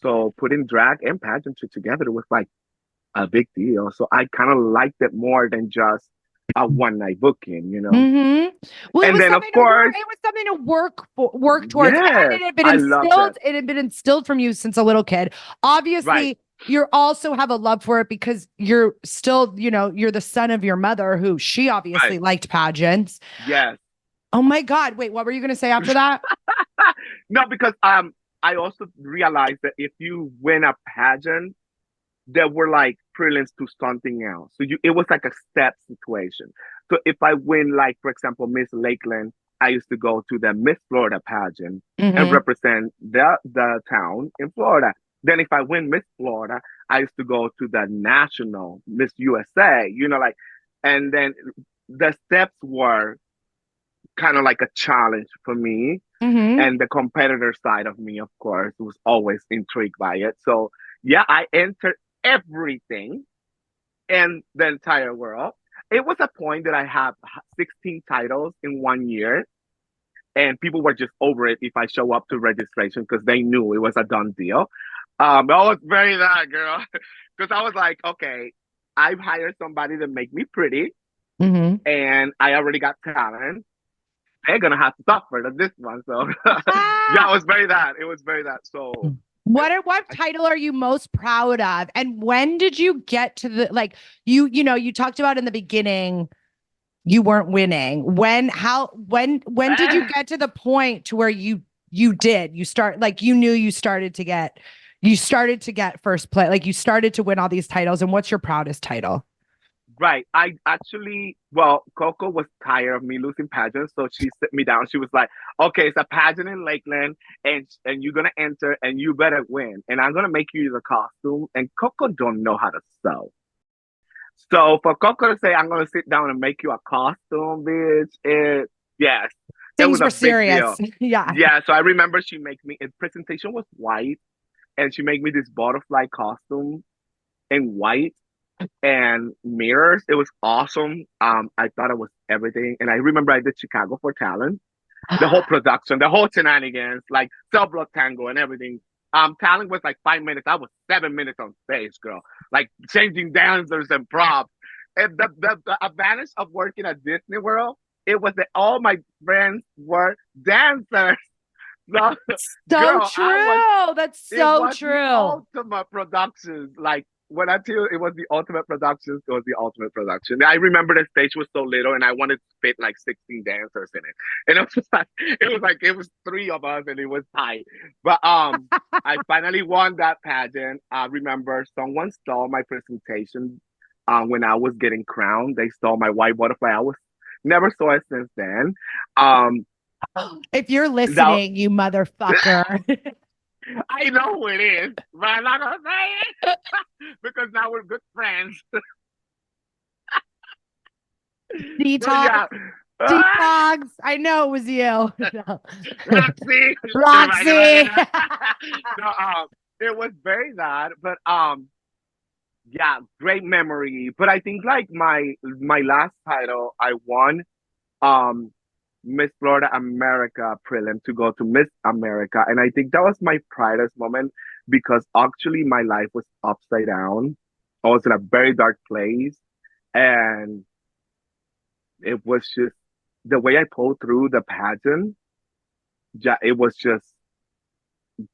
so putting drag and pageantry together was like a big deal. So I kind of liked it more than just a one night booking, you know. Hmm. Well, it And was then of something to work. course, It was something to work towards, and yes, it had been I loved instilled. it. It had been instilled from you since a little kid. Right, Obviously, you also have a love for it because you're still, you're the son of your mother, who she obviously right, liked pageants. yes. Oh my God! Wait, what were you going to say after that? No, because I also realized that if you win a pageant, there were like prelims to something else. So it was like a step situation. So if I win, like for example, Miss Lakeland, I used to go to the Miss Florida pageant and Hmm. represent the town in Florida. Then if I win Miss Florida, I used to go to the national Miss USA. Like, and then the steps were kind of like a challenge for me, Hmm. and the competitor side of me, of course, was always intrigued by it. So yeah, I entered everything in the entire world. It was a point that I had 16 titles in 1 year, and people were just over it if I show up to registration because they knew it was a done deal. I was very that girl because I was like, okay, I've hired somebody to make me pretty, Hmm. and I already got talent. They're gonna have to suffer for this one. So yeah, it was very that. It was very that. So it, What I, title are you most proud of? And when did you get to the like you talked about in the beginning you weren't winning. When did you get to the point to where you start like you knew you started to get first place, like you started to win all these titles, and what's your proudest title? right. I actually, well, Coco was tired of me losing pageants, so she sit me down. She was like, "Okay, it's a pageant in Lakeland, and you're gonna enter, and you better win, and I'm gonna make you the costume." And Coco don't know how to sew, so for Coco to say, "I'm gonna sit down and make you a costume, bitch," yes, it Things was were a big serious. deal. Yeah. Yeah, so I remember she made me. Its presentation was white, and she made me this butterfly costume in white and mirrors. It was awesome. I thought it was everything. And I remember I did Chicago for Talent, the whole production, the whole shenanigans, like cell block tango and everything. Talent was like 5 minutes. I was 7 minutes on stage, girl. Like changing dancers and props. And the advantage of working at Disney World, it was that all my friends were dancers. So, So girl, true. That's it so was the true. ultimate productions. Like when I tell you it was the ultimate productions, it was the ultimate production. I remember the stage was so little, and I wanted to fit like 16 dancers in it, and it was three of us, and it was tight. But I finally won that pageant. I remember someone stole my presentation when I was getting crowned. They stole my white butterfly. I was never saw it since then. Um, If you're that listening, you motherfucker. I know who it is, but I'm not gonna say it because now we're good friends. But Detox, yeah, ah, detox. I know it was you. No. Roxy, Roxy. no, it was very bad, but yeah, great memory. But I think like my last title, I won um Miss Florida America prelim to go to Miss America, and I think that was my proudest moment because actually my life was upside down. I was in a very dark place, and it was just the way I pulled through the pageant. Yeah, it was just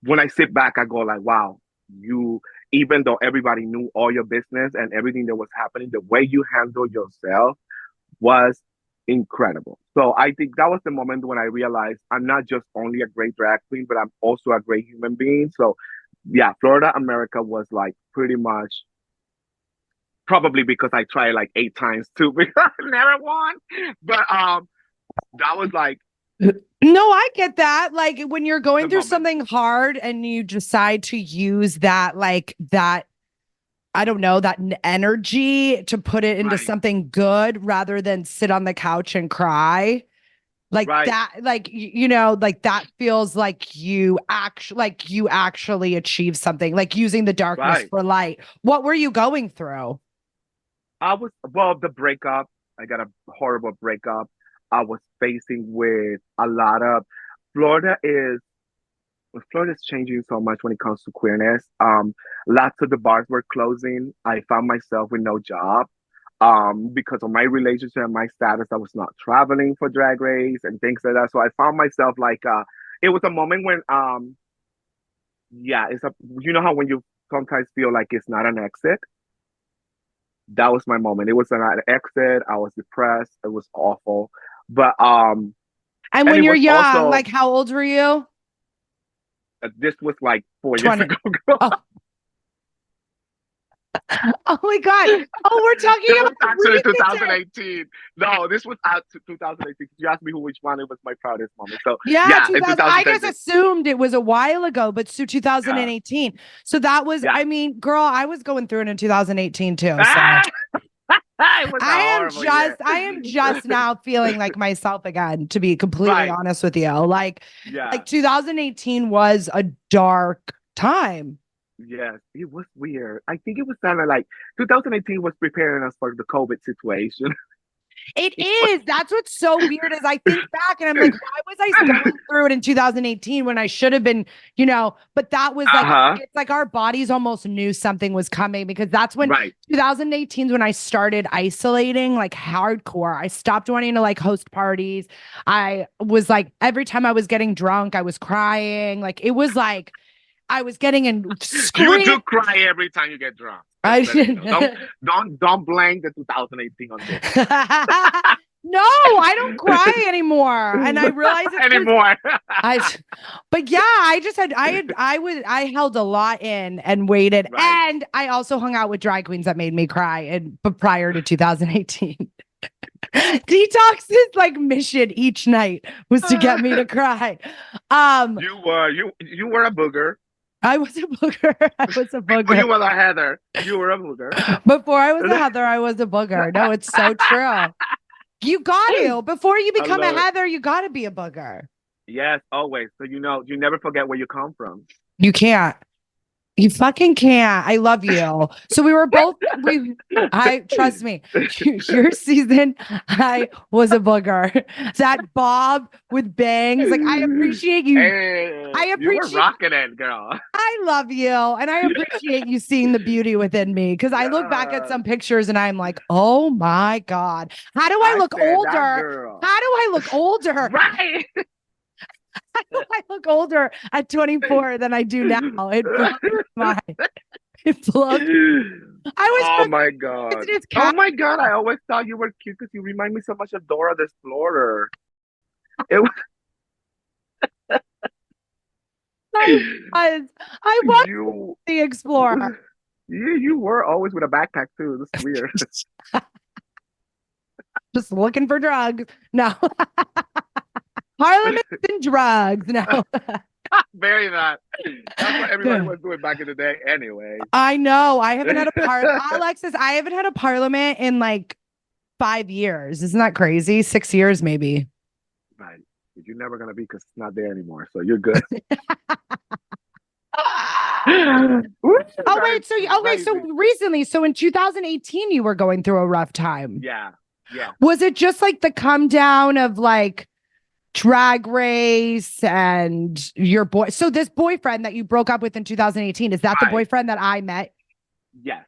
when I sit back, I go like, wow, you, even though everybody knew all your business and everything that was happening, the way you handled yourself was incredible. So I think that was the moment when I realized I'm not just only a great drag queen, but I'm also a great human being. So yeah, Florida, America was like pretty much probably because I tried like 8 times too because I never won. But that was like No, I get that. Like when you're the going through moment. something hard and you decide to use that, like that, I don't know, that energy to put it into Right, something good rather than sit on the couch and cry. Like right, that, like, like that feels like you actually achieve something, like using the darkness right. for light. What were you going through? I was well, the breakup. I got a horrible breakup. I was facing with a lot of Florida is Florida's changing so much when it comes to queerness. Lots of the bars were closing. I found myself with no job. Because of my relationship and my status, I was not traveling for drag race and things like that. So I found myself like it was a moment when yeah, it's a you know how when you sometimes feel like it's not an exit? That was my moment. It was an exit. I was depressed. It was awful. But And and when it you're was young, also like how old were you? this was like 4 years 20. ago, girl. Oh, oh my God. Oh, we're talking This was about actually recent. 2018. No, this was out to 2018. You asked me which one it was my proudest moment. So Yeah, yeah, in 2000. I just 2010. assumed it was a while ago, but so Yeah, 2018. So that was, yeah. I mean, girl, I was going through it in 2018 too. So Ah, it was a horrible year. I am just now feeling like myself again, to be completely Right. honest with you. Like Yeah. 2018 was a dark time. Yes, it was weird. I think it was kind of like 2018 was preparing us for the COVID situation. It is. That's what's so weird is I think back and I'm like, why was I going through it in 2018 when I should have been, but that was like, Uh-huh. it's like our bodies almost knew something was coming because that's when Right. 2018 is when I started isolating like hardcore. I stopped wanting to like host parties. I was like, every time I was getting drunk, I was crying. Like it was like, I was getting in You scream. do cry every time you get drunk. Just I letting you know. Don't didn't. don't don't blame the 2018 on this No, I don't cry anymore. And I realize it's because anymore. I, but yeah, I held a lot in and waited. Right. And I also hung out with drag queens that made me cry. But prior to 2018, Detox's like mission each night was to get me to cry. Um, You were a booger. I was a booger. I was a Before booger. you were a Heather, you were a booger. Before I was a Heather, I was a booger. No, it's so true. You got to. Before you I become a love it. Heather, you got to be a booger. Yes, always. So you never forget where you come from. You can't. You fucking can't. I love you. So we were both, I trust me, your season, I was a booger. That bob with bangs. Like, I appreciate you. Hey, I you were appreciate, rocking it, girl. I love you. And I appreciate you seeing the beauty within me. Cause I look back at Yeah, some pictures and I'm like, oh my God, how do I I look said that older? girl. How do I look older? Right. I look older at 24 than I do now. It blows my it blows. I was Oh just my god. it's Oh cat. my god. I always thought you were cute because you remind me so much of Dora the Explorer. It was I was you. the explorer. You were always with a backpack too. That's weird. Just looking for drugs. No. Parliament and drugs. No. Very not. That's what everybody was doing back in the day, anyway. I know. I haven't had a Alexis, I haven't had a parliament in like 5 years. Isn't that crazy? 6 years, maybe. Right. But you're never gonna be because it's not there anymore. So you're good. Woo, Oh, that is wait. So, okay. So crazy. recently, so in 2018, you were going through a rough time. Yeah. Yeah. Was it just like the come down of like drag race and your boy? So, this boyfriend that you broke up with in 2018, is that the Right. boyfriend that I met? Yes.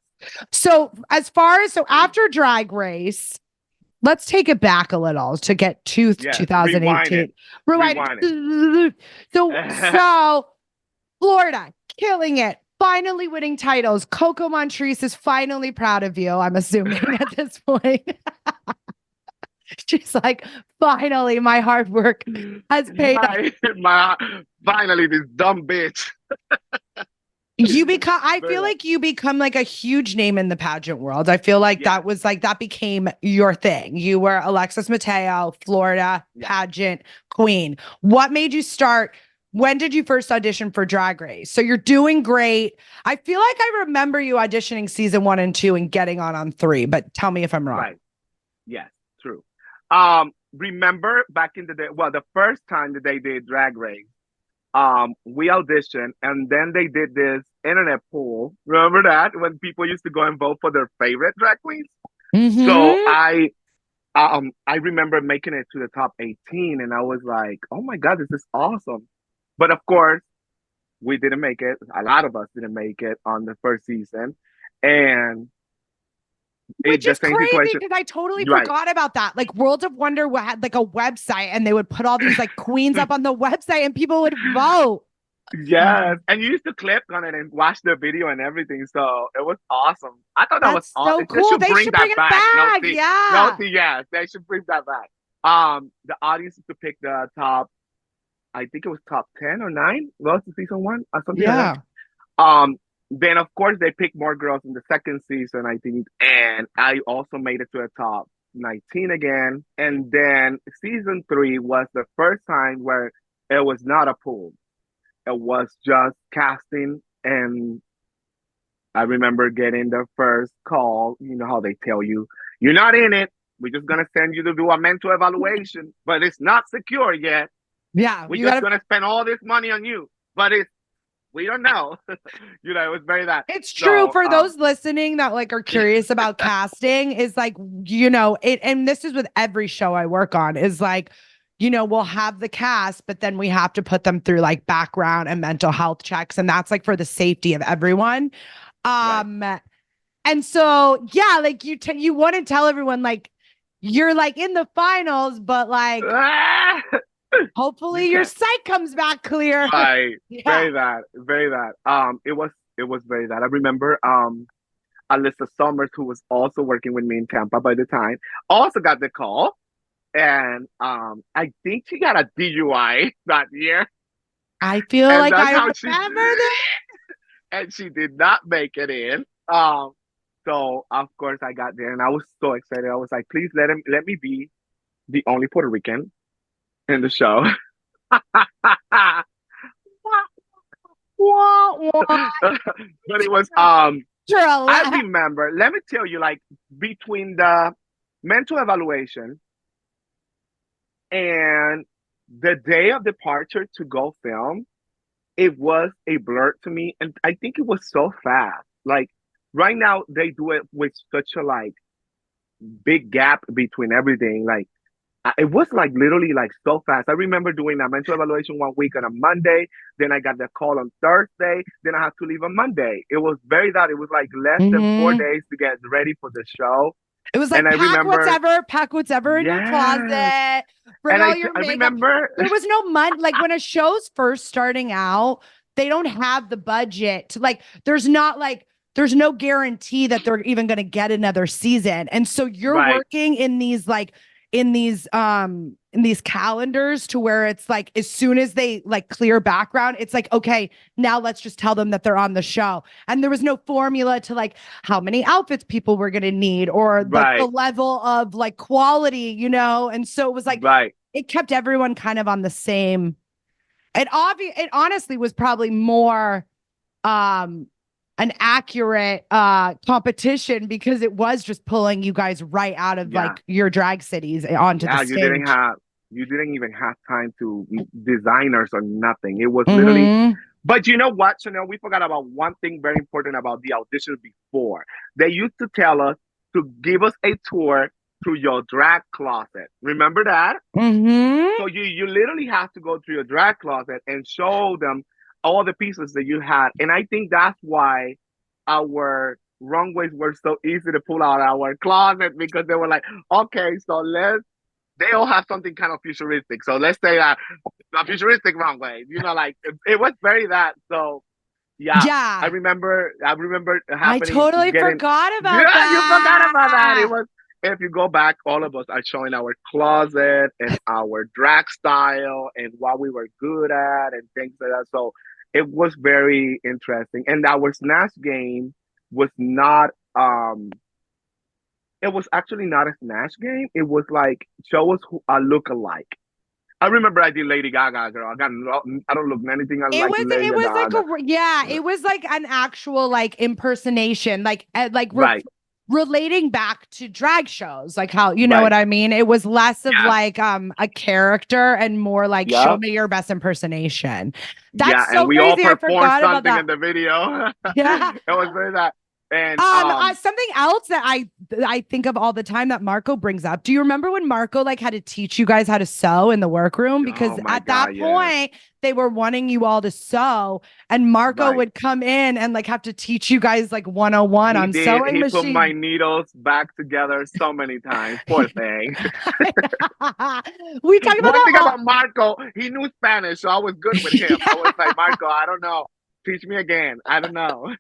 So, so after drag race, let's take it back a little to get to Yes. Rewind it. 2018. Rewind Rewind it. it. So Florida killing it. Finally winning titles. Coco Montrese is finally proud of you, I'm assuming at this point. She's like, finally, my hard work has paid off. my, finally, this dumb bitch. I Very feel much. like you become like a huge name in the pageant world. I feel like Yes, that became your thing. You were Alexis Mateo, Florida yes, pageant queen. What made you start? When did you first audition for Drag Race? So you're doing great. I feel like I remember you auditioning season 1 and 2 and getting on three, but tell me if I'm wrong. right. Yes, true. Remember back in the day, well, the first time that they did Drag Race, we auditioned and then they did this internet poll. Remember that when people used to go and vote for their favorite drag queens? So Mm-hmm. I remember making it to the top 18 and I was like, oh my God, this is awesome. But of course, we didn't make it. A lot of us didn't make it on the first season. And Which the is same crazy situation, because I totally right? forgot about that. Like World of Wonder had like a website and they would put all these like queens up on the website and people would vote. Yes, and you used to click on it and watch the video and everything. So it was awesome. I thought that was That's so awesome. They cool. should They bring should bring that it back. back. No, Yeah. see, yes, they should bring that back. The audience used to pick the top. I think it was top 10 or 9. Was the season one or something like Yeah. that? Then of course they picked more girls in the second season, I think, and I also made it to the top 19 again. And then season 3 was the first time where it was not a pool. It was just casting, and I remember getting the first call. You know how they tell you, you're not in it. We're just gonna send you to do a mental evaluation, but it's not secure yet. Yeah. We're You just gotta gonna spend all this money on you, but we don't know. It was very that. it's true So for those listening that like are curious about casting is like, it and this is with every show I work on, is like, we'll have the cast, but then we have to put them through like background and mental health checks. And that's like for the safety of everyone. right. Um, and so yeah, like you want to tell everyone like you're like in the finals, but like Ah! You hopefully your can't. sight comes back clear. Right. Yeah. Very that. Very that. It was very that. I remember Alyssa Summers, who was also working with me in Tampa by the time, also got the call. And I think she got a DUI that year. I feel And like that's I how remember this. and she did not make it in. So of course I got there and I was so excited. I was like, please let me be the only Puerto Rican in the show. Wah, wah. But it was You're I alive. remember, let me tell you, like between the mental evaluation and the day of departure to go film, it was a blur to me. And I think it was so fast. Like right now they do it with such a like big gap between everything. Like it was like literally like so fast. I remember doing a mental evaluation 1 week on a Monday. Then I got the call on Thursday. Then I had to leave on Monday. It was very that. It was like less than four Mhm. days to get ready for the show. It was And like I remember, pack whatever in your yes. closet, bring And all your I makeup. remember, There was no money. Like when a show's first starting out, they don't have the budget to like, there's no guarantee that they're even going to get another season. And so you're right, working in these like, in these calendars to where it's like as soon as they like clear background, it's like, okay, now let's just tell them that they're on the show. And there was no formula to like how many outfits people were going to need or like the right, level of like quality, and so it was like right. it kept everyone kind of on the same. It honestly was probably more um an accurate competition because it was just pulling you guys right out of Yeah. like your drag cities onto the Yeah, stage. you didn't even have time to designers or nothing. It was literally, Mm-hmm. but you know what, Chanel? We forgot about one thing very important about the audition before. They used to tell us to give us a tour through your drag closet. Remember that? Mm-hmm. So you literally have to go through your drag closet and show them all the pieces that you had. And I think that's why our runways were so easy to pull out our closet because they were like, okay, so they all have something kind of futuristic. So let's say that a futuristic runway, like it was very that. So yeah, I Yeah. remember, I remember I happening, totally getting, forgot about yeah, you forgot about that. It that. was, if you go back, all of us are showing our closet and our drag style and what we were good at and things like that. So it was very interesting. And our snatch game was not it was actually not a snatch game. It was like show us who a look alike. I remember I did Lady Gaga, girl. I don't look anything like Lady It was like Gaga. yeah, it was like an actual like impersonation, like Right, relating back to drag shows, like how you know what right. I mean. It was less of Yeah, like a character and more like show yeah, me your best impersonation. yeah. That's And so we all crazy. I performed forgot about something that. in the video. Yeah. It was very that. And Something else that I think of all the time that Marco brings up. Do you remember when Marco like had to teach you guys how to sew in the workroom? oh Because my at that God, yes. point they were wanting you all to sew, and Marco Right. would come in and like have to teach you guys like 101 He on did. sewing He put my machine. needles back together so many times. Poor thing. We talk about One that thing all. about Marco, he knew Spanish, so I was good with him. I was like, Marco, I don't know. Teach me again. I don't know.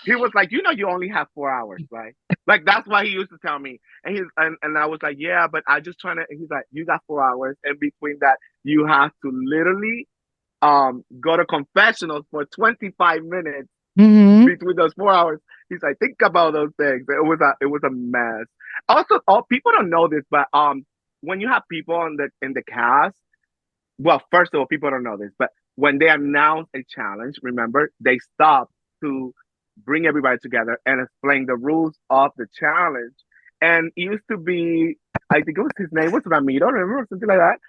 He was like, you only have 4 hours, right? Like that's why he used to tell me. And I was like, yeah, but I just trying to. He's like, you got 4 hours, and between that, you have to literally go to confessionals for 25 minutes Mhm. between those 4 hours. He's like, think about those things. It was a mess. Also, all people don't know this, but when you have people in the cast, well, first of all, people don't know this, but when they announce a challenge, remember, they stop to bring everybody together and explain the rules of the challenge. And it used to be, I think it was his name was Ramiro, remember, something like that.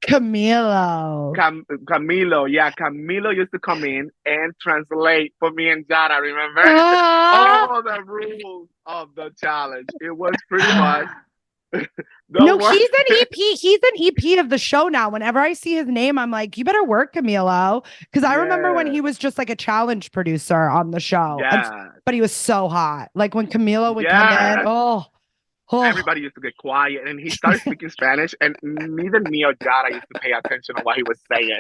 Camilo. Camilo, yeah, Camilo used to come in and translate for me and Jara, remember? Ah. All the rules of the challenge. It was pretty much the No, worst. he's an EP. He's an EP of the show now. Whenever I see his name, I'm like, you better work, Camilo. Because I remember when Yeah, he was just like a challenge producer on the show. And yeah, but he was so hot. Like when Camilo would come in, yeah. oh. Everybody used to get quiet, and he started speaking Spanish, and neither me or Jara used to pay attention to what he was saying.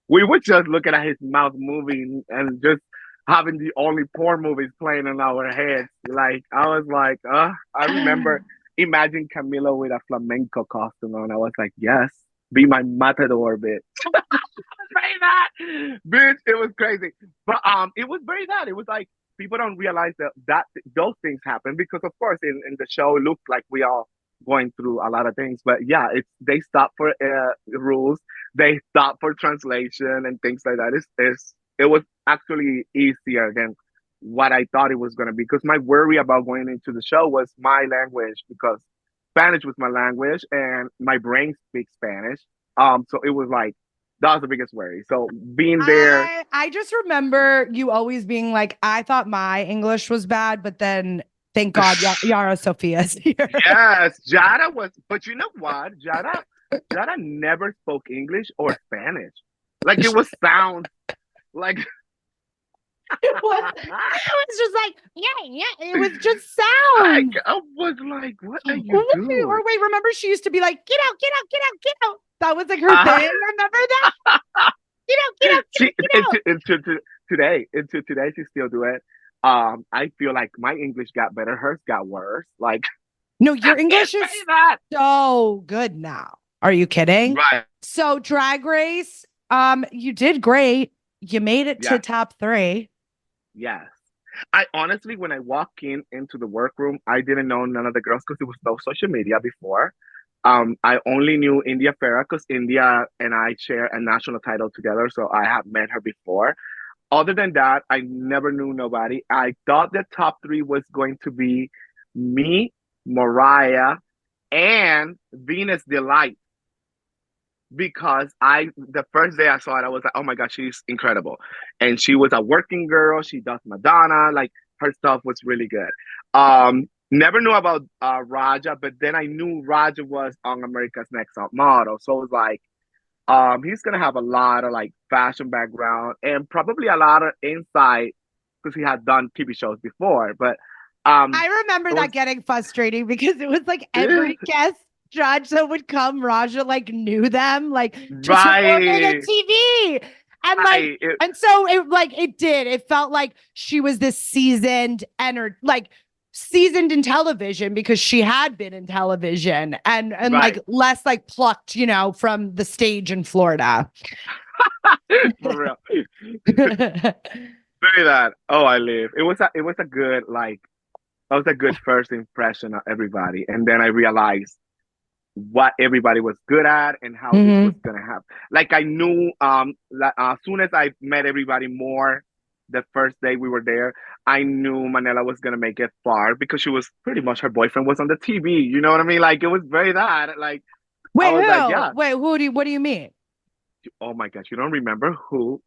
We were just looking at his mouth moving and just having the only porn movies playing in our heads. Like I was like, I remember imagine Camilo with a flamenco costume on. I was like, yes, be my matador, bitch. Say that, bitch. It was crazy, but it was very that. It was like people don't realize that those things happen because, of course, in the show, it looked like we all going through a lot of things. But yeah, it's they stop for rules, they stop for translation and things like that. It was actually easier than what I thought it was going to be because my worry about going into the show was my language because Spanish was my language and my brain speaks Spanish. So it was like that was the biggest worry. So being there, I just remember you always being like, I thought my English was bad, but then thank God Yara Sofia's here. yes, Jada was. But you know what, Jada never spoke English or Spanish. Like it was sound like It was just like, yeah, yeah. It was just I, sound. I was like, what are you Or doing? wait, remember she used to be like, get out, get out, get out, get out. That was like her Uh, thing. Remember that? Get out, get out, get she out, get out. into today she still do it. I feel like my English got better, hers got worse. Like No, I your can't English is say that. so good now. Are you kidding? Right. So Drag Race, you did great. You made it to Yeah. top 3. Yes. I honestly, when I walk into the workroom, I didn't know none of the girls because there was no social media before. I only knew India Farah because India and I share a national title together, so I have met her before. Other than that, I never knew nobody. I thought the top three was going to be me, Mariah, and Venus Delight because I the first day I saw it, I was like, oh my god, she's incredible, and she was a working girl. She does Madonna, like her stuff was really good. Never knew about Raja, but then I knew Raja was on America's Next Top Model, so it was like, he's gonna have a lot of like fashion background and probably a lot of insight because he had done TV shows before. But I remember it was that getting frustrating because it was like every guest judge that would come, Raja like knew them, like just from working at right, TV. And like, right, it, and so it like it did. It felt like she was this seasoned and like seasoned in television because she had been in television and like right. less like plucked, from the stage in Florida. For real. Very that. Oh, I live. It was a good like that was a good first impression of everybody, and then I realized what everybody was good at and how this was Hmm. gonna happen. Like I knew as soon as I met everybody more the first day we were there, I knew Manila was gonna make it far because she was pretty much her boyfriend was on the TV. You know what I mean? Like it was very that. Like I Wait, was like, who? yeah. Wait, who do you, what do you mean? Oh my gosh, you don't remember who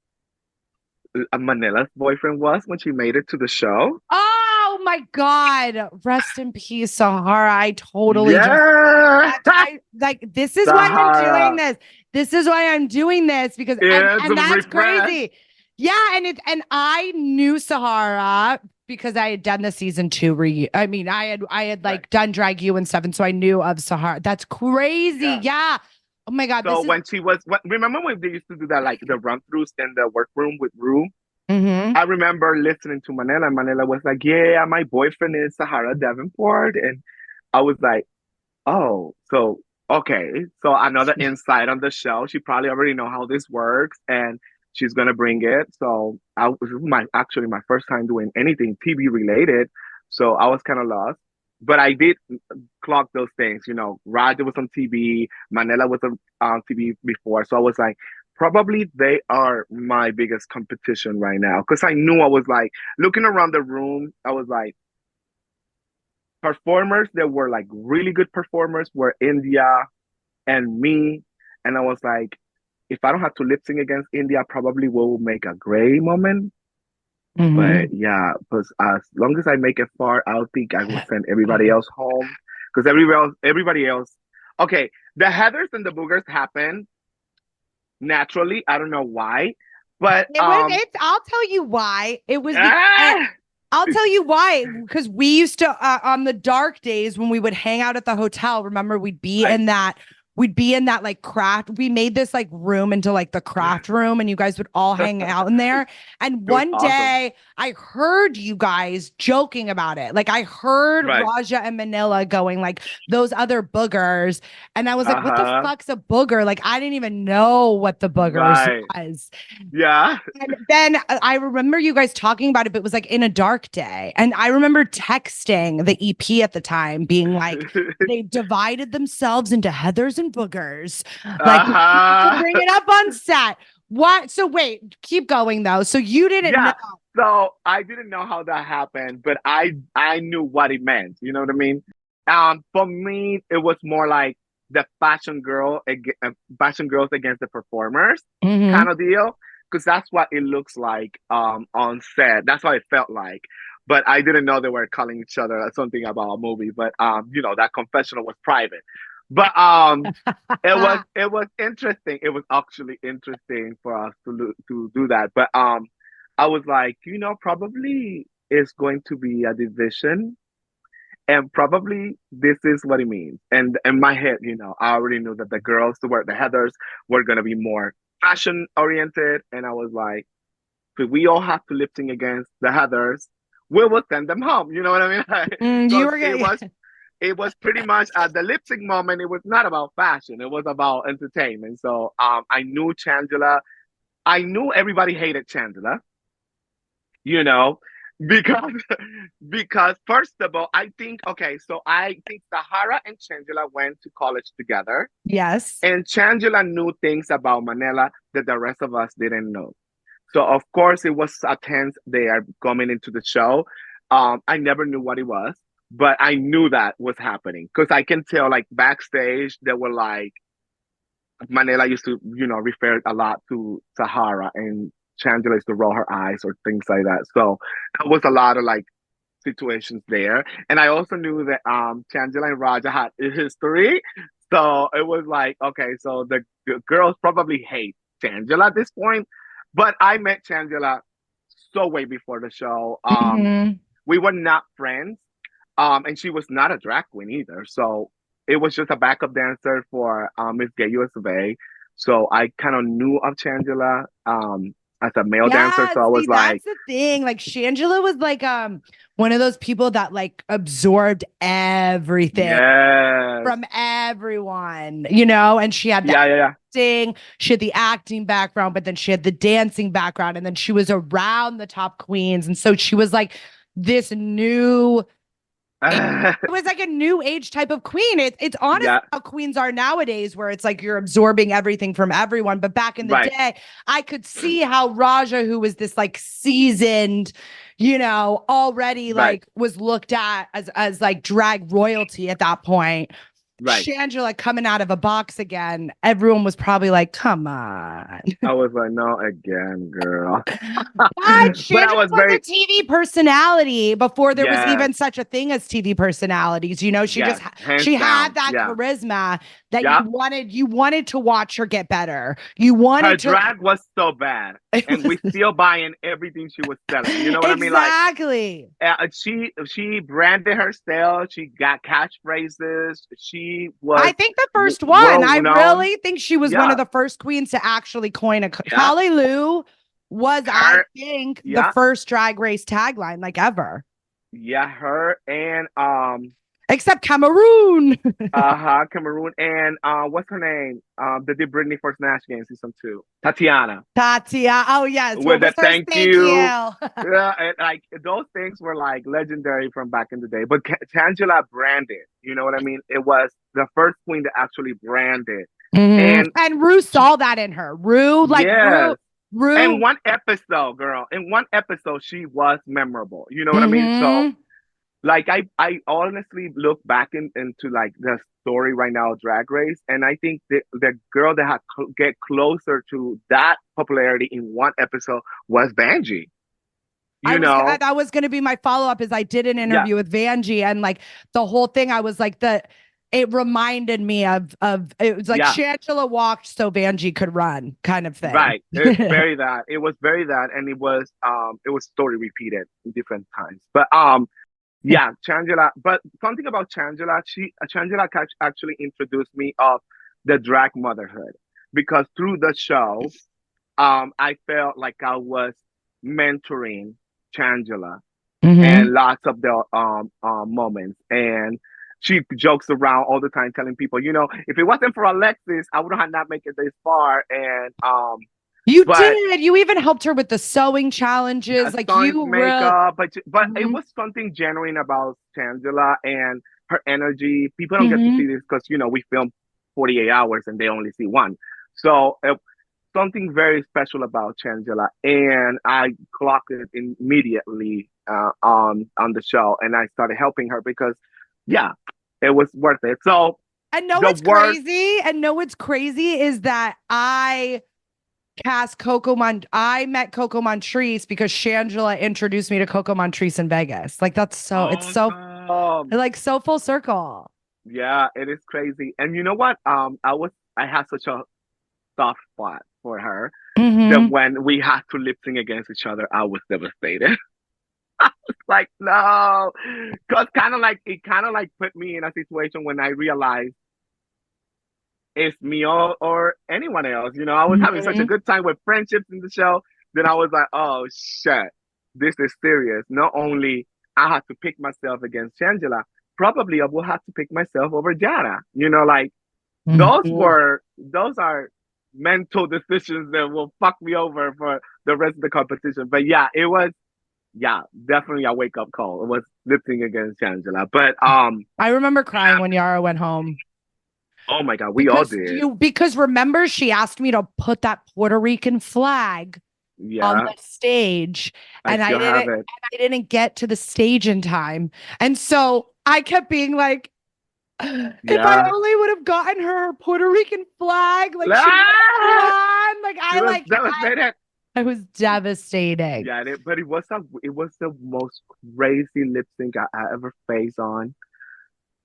Manila's boyfriend was when she made it to the show? Oh my God. Rest in peace, Sahara. I totally just Yeah, I like this is why I'm doing Sahara. this. This is why I'm doing this because It's a and that's refresh. crazy. Yeah, and I knew Sahara because I had done the season two I mean, I had Right. like done Drag You and stuff, and so I knew of Sahara. That's crazy. Yeah. Yeah. Oh my God, So this is when she was, remember when they used to do that, like the run throughs in the workroom with Rue? hmm I remember listening to Manila, and Manila was like, "Yeah, my boyfriend is Sahara Davenport," and I was like, "Oh, so okay, so another insight on the show. She probably already know how this works, and she's gonna bring it." So this is my actually my first time doing anything TV related, so I was kind of lost. But I did clock those things, Raja was on TV, Manila was on TV before, so I was like, probably they are my biggest competition right now because I knew I was like looking around the room, I was like performers that were like really good performers were India and me. And I was like, if I don't have to lip sync against India, I probably will make a great moment. But hmm yeah, because as long as I make it far, I don't think I will send everybody else home. Because everybody else, okay, the Heathers and the Boogers happen naturally. I don't know why, but it's I'll tell you why. It was ah, I'll tell you why. Because we used to on the dark days when we would hang out at the hotel. Remember, right, we'd be in that like craft. We made this like room into like the craft room, and you guys would all hang out in there. And it was one awesome. day, I heard you guys joking about it. Like I heard Right, Raja and Manila going like those other boogers, and I was like, "What the uh-huh, fuck's a booger?" Like I didn't even know what the boogers right, was. yeah. And then I remember you guys talking about it, but it was like in a dark day. And I remember texting the EP at the time, being like, they divided themselves into Heathers and Boogers. Like, we have to Uh-huh. bring it up on set. What? So wait, keep going though. So you didn't know. Yeah. So I didn't know how that happened, but I knew what it meant. You know what I mean? For me, it was more like the fashion girls against the performers kind Mhm. of deal, because that's what it looks like on set. That's what it felt like. But I didn't know they were calling each other something about a movie. But that confessional was private. But it was interesting. It was actually interesting for us to do that. But I was like, probably it's going to be a division, and probably this is what it means. And in my head, I already knew that the Heathers were gonna be more fashion oriented, and I was like, if we all have to lip sync against the Heathers, we will send them home. You know what I mean? You Because were it gonna was it was pretty much at the lip sync moment. It was not about fashion. It was about entertainment. So I knew Shangela. I knew everybody hated Shangela, you know, because because first of all, I think okay, so I think Sahara and Shangela went to college together, yes. and Shangela knew things about Manila that the rest of us didn't know. So of course it was a tense they are coming into the show. I never knew what it was, but I knew that was happening because I can tell like backstage they were like Manila used to, refer a lot to Sahara, and Chandler used to roll her eyes or things like that. So there was a lot of like situations there. And I also knew that Chandler and Raja had a history. So it was like, okay, so the girls probably hate Chandler at this point. But I met Chandler so way before the show. Mhm. We were not friends. And she was not a drag queen either. So it was just a backup dancer for Miss Gay US of A. So I kind of knew of Shangela. as a male dancer. Yeah, So I was see, like, that's the thing. Like Shangela was like one of those people that like absorbed everything yes, from everyone, you know, and she had the yeah, yeah, yeah. she had the acting background, but then she had the dancing background, and then she was around the top queens. And so she was like this new it was like a new age type of queen. It's honestly Yeah, how queens are nowadays, where it's like you're absorbing everything from everyone. But back in the right, day, I could see how Raja, who was this like seasoned, you know, already right, like was looked at as like drag royalty at that point. right. Shangela coming out of a box again, everyone was probably like, come on. I was like, no, again, girl. But But I Shangela was was a very, TV personality before there was yes, even such a thing as TV personalities. You know, yes, hands she had down. that Yeah, charisma that yeah. you wanted to watch her get better. You Her wanted to drag was so bad, it and was we still buying everything she was selling. You know what I mean? Like, exactly. she branded herself. She got catchphrases. She was I think the first one, world I renowned. really think she was one of Yeah, the first queens to actually coin a yeah. Callie Lou was, I Her, think, the yeah, first drag race tagline like ever. yeah. Her and Except Cameroon. Cameroon and what's her name? That did Britney for Snatch Game season 2. Tatiana Tatia. Oh yes. What with was the hers? thank Thank you. you. Yeah, and like those things were like legendary from back in the day. But Tangela branded, you know what I mean? It was the first queen that actually branded, Mhm. and And Rue she, saw that in her. Rue, like yes, and Rue. one episode, girl, in one episode she was memorable. You know what I mean? So Hmm. like I honestly look back into like the story right now of Drag Race, and I think the girl that had get closer to that popularity in one episode was Banji. You know? That was gonna be my follow up. Is I did an Yeah, interview with Vanjie, and like the whole thing, I was like the. It reminded me of it was like yeah, Shangela walked so Vanjie could run, kind of thing. right. It's very that. It was very that, and it was story repeated in different times. But yeah, Shangela. But something about Shangela, Shangela actually introduced me of the drag motherhood because through the show, I felt like I was mentoring Shangela Hmm. and lots of the moments. And she jokes around all the time, telling people, if it wasn't for Alexis, I would have not made it this far. And You but did. You even helped her with the sewing challenges. the Like song you really. makeup, but it Mhm. was something genuine about Shangela and her energy. People don't get to see Mhm. this because we film 48 hours and they only see one. So something very special about Shangela, and I clocked it immediately on the show, and I started helping her because, yeah, it was worth it. So And know the what's worst, crazy? And know what's crazy is that I met Coco Montrese because Shangela introduced me to Coco Montrese in Vegas. Like that's it's so awesome. like so full circle. Yeah, it is crazy. And you know what? I had such a soft spot for her that Hmm. when we had to lip sync against each other, I was devastated. Like, no, because kind of like put me in a situation when I realized it's me or anyone else. I was having such a Hmm. good time with friendships in the show. Then I was like, oh shit, this is serious. Not only I had to pick myself against Shangela, probably I will have to pick myself over Yara. Like Hmm. those are mental decisions that will fuck me over for the rest of the competition. But yeah, it was definitely a wake up call. It was lifting against Shangela. But I remember crying when Yara went home oh my god, we all did. because remember she asked me to put that Puerto Rican flag on Yeah, the stage, I still have and it. I didn't get to the stage in time. And so I kept being like, if I Yeah. only would have gotten her Puerto Rican flag, like she would have Ah! won. She was devastated. I was devastating. Yeah, but it was the most crazy lip sync I ever faced on.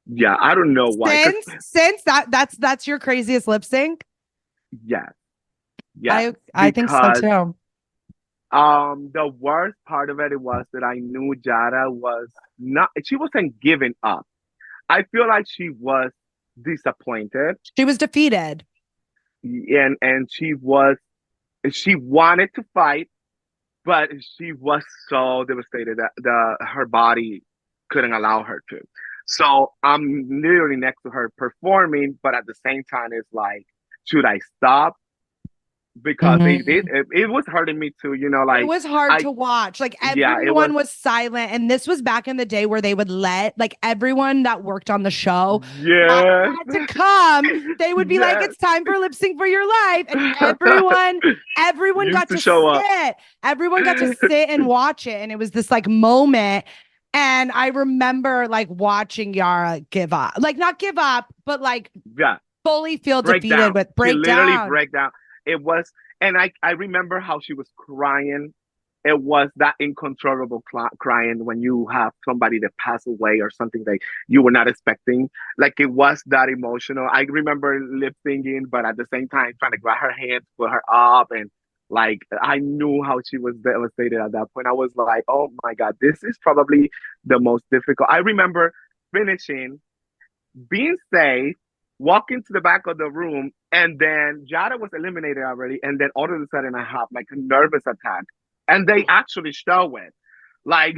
Yeah, I don't know why. Cause Since that's your craziest lip sync, yeah, yeah, I think so because too. the worst part of it was that I knew Jada was not. She wasn't giving up. I feel like she was disappointed, She was defeated. and she was. she wanted to fight, but she was so devastated that her body couldn't allow her to. So I'm literally next to her performing, but at the same time, it's like, should I stop? Because Mhm. it was hurting me too. It Like was hard I to watch. Like yeah, it was everyone was silent. And this was back in the day where they would let like everyone that worked on the show yes, had to come. They would be like, yes. it's time for lip sync for your life. And everyone Used got to to show up. sit. Everyone got to sit and watch it. And it was this like moment. And I remember like watching Yara give up. Like not give up, but like Yeah, fully feel defeated breakdown. with She literally breakdown. break down. It was, and I remember how she was crying. It was that uncontrollable crying when you have somebody that passed away or something that you were not expecting. Like it was that emotional. I remember lip syncing, but at the same time trying to grab her hand, put her up, and like I knew how she was devastated at that point. I was like, oh my god, this is probably the most difficult. I remember finishing, being safe, walking to the back of the room, and then Jada was eliminated already. And then all of a sudden, I have like a nervous attack, and they actually show it like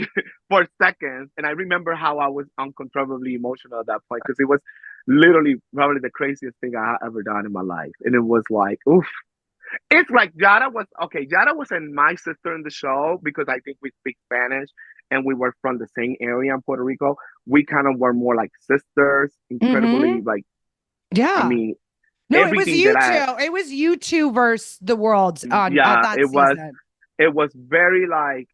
for seconds. And I remember how I was uncontrollably emotional at that point because it was literally probably the craziest thing I had ever done in my life. And it was like, oof. It's like Jada was okay. Jada was in my sister in the show because I think we speak Spanish and we were from the same area in Puerto Rico. We kind of were more like sisters, incredibly Mm-hmm. like I Yeah. mean No, it was everything that you I two. It was you two versus the world on yeah, that season. it was very like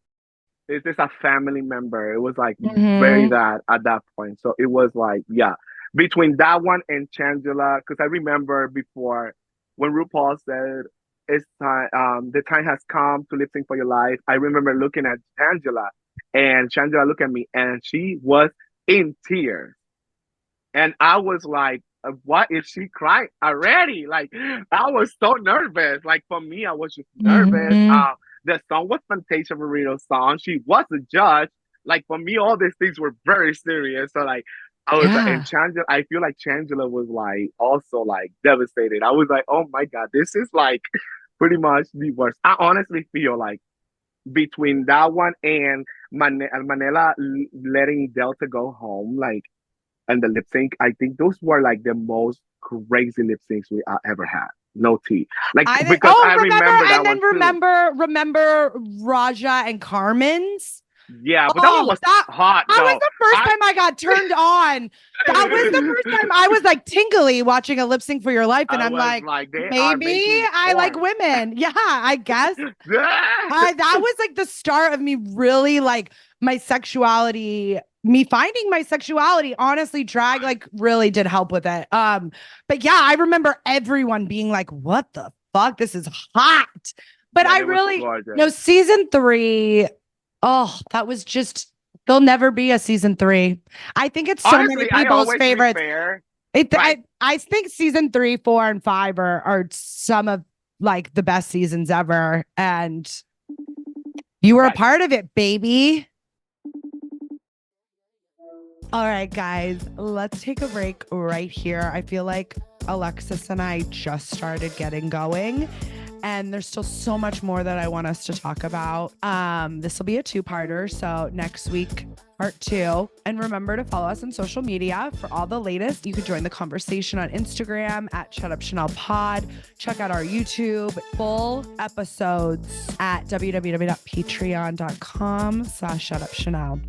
is this a family member? It was like very Hmm. that at that point. So it was like, yeah, between that one and Shangela, because I remember before when RuPaul said it's time, the time has come to lip sync for your life. I remember looking at Shangela, and Shangela looked at me, and she was in tears, and I was like, what is she crying already? Like, I was so nervous. Like, for me, I was just nervous. Hmm. The song was Fantasia Barrito's song. She was a judge. Like, for me, all these things were very serious. So, like, I was like, and Yeah. Chandler, I feel like Chandler was like also like devastated. I was like, oh my God, this is like pretty much the worst. I honestly feel like between that one and Manila letting Delta go home, like, and the lip sync, I think those were like the most crazy lip syncs we ever had. No tea. Like I think. because Oh, I remember remember and that then one too. remember Raja and Carmen's. Yeah, but that one Oh, was hot that was though. the first I time I got turned on. That was the first time I was like tingly watching a lip sync for your life, and I I'm was like, like, they are maybe making I like porn. women. Yeah, I guess. That was like the start of me really like my sexuality, me finding my sexuality. Honestly, drag like really did help with it. But yeah, I remember everyone being like, what the fuck? This is hot. But Yeah, I they was really no gorgeous. season three. Oh, that was just there'll never be a season three. I think it's so many Honestly, I people's always to be favorites. fair, right? I think season three, four, and five are some of like the best seasons ever. And you were a Right. part of it, baby. All right, guys, let's take a break right here. I feel like Alexis and I just started getting going, and there's still so much more that I want us to talk about. This will be a two-parter, so next week, part two. And remember to follow us on social media for all the latest. You can join the conversation on Instagram at Shut Up Chanel Pod. Check out our YouTube full episodes at www.patreon.com/shutupchanel.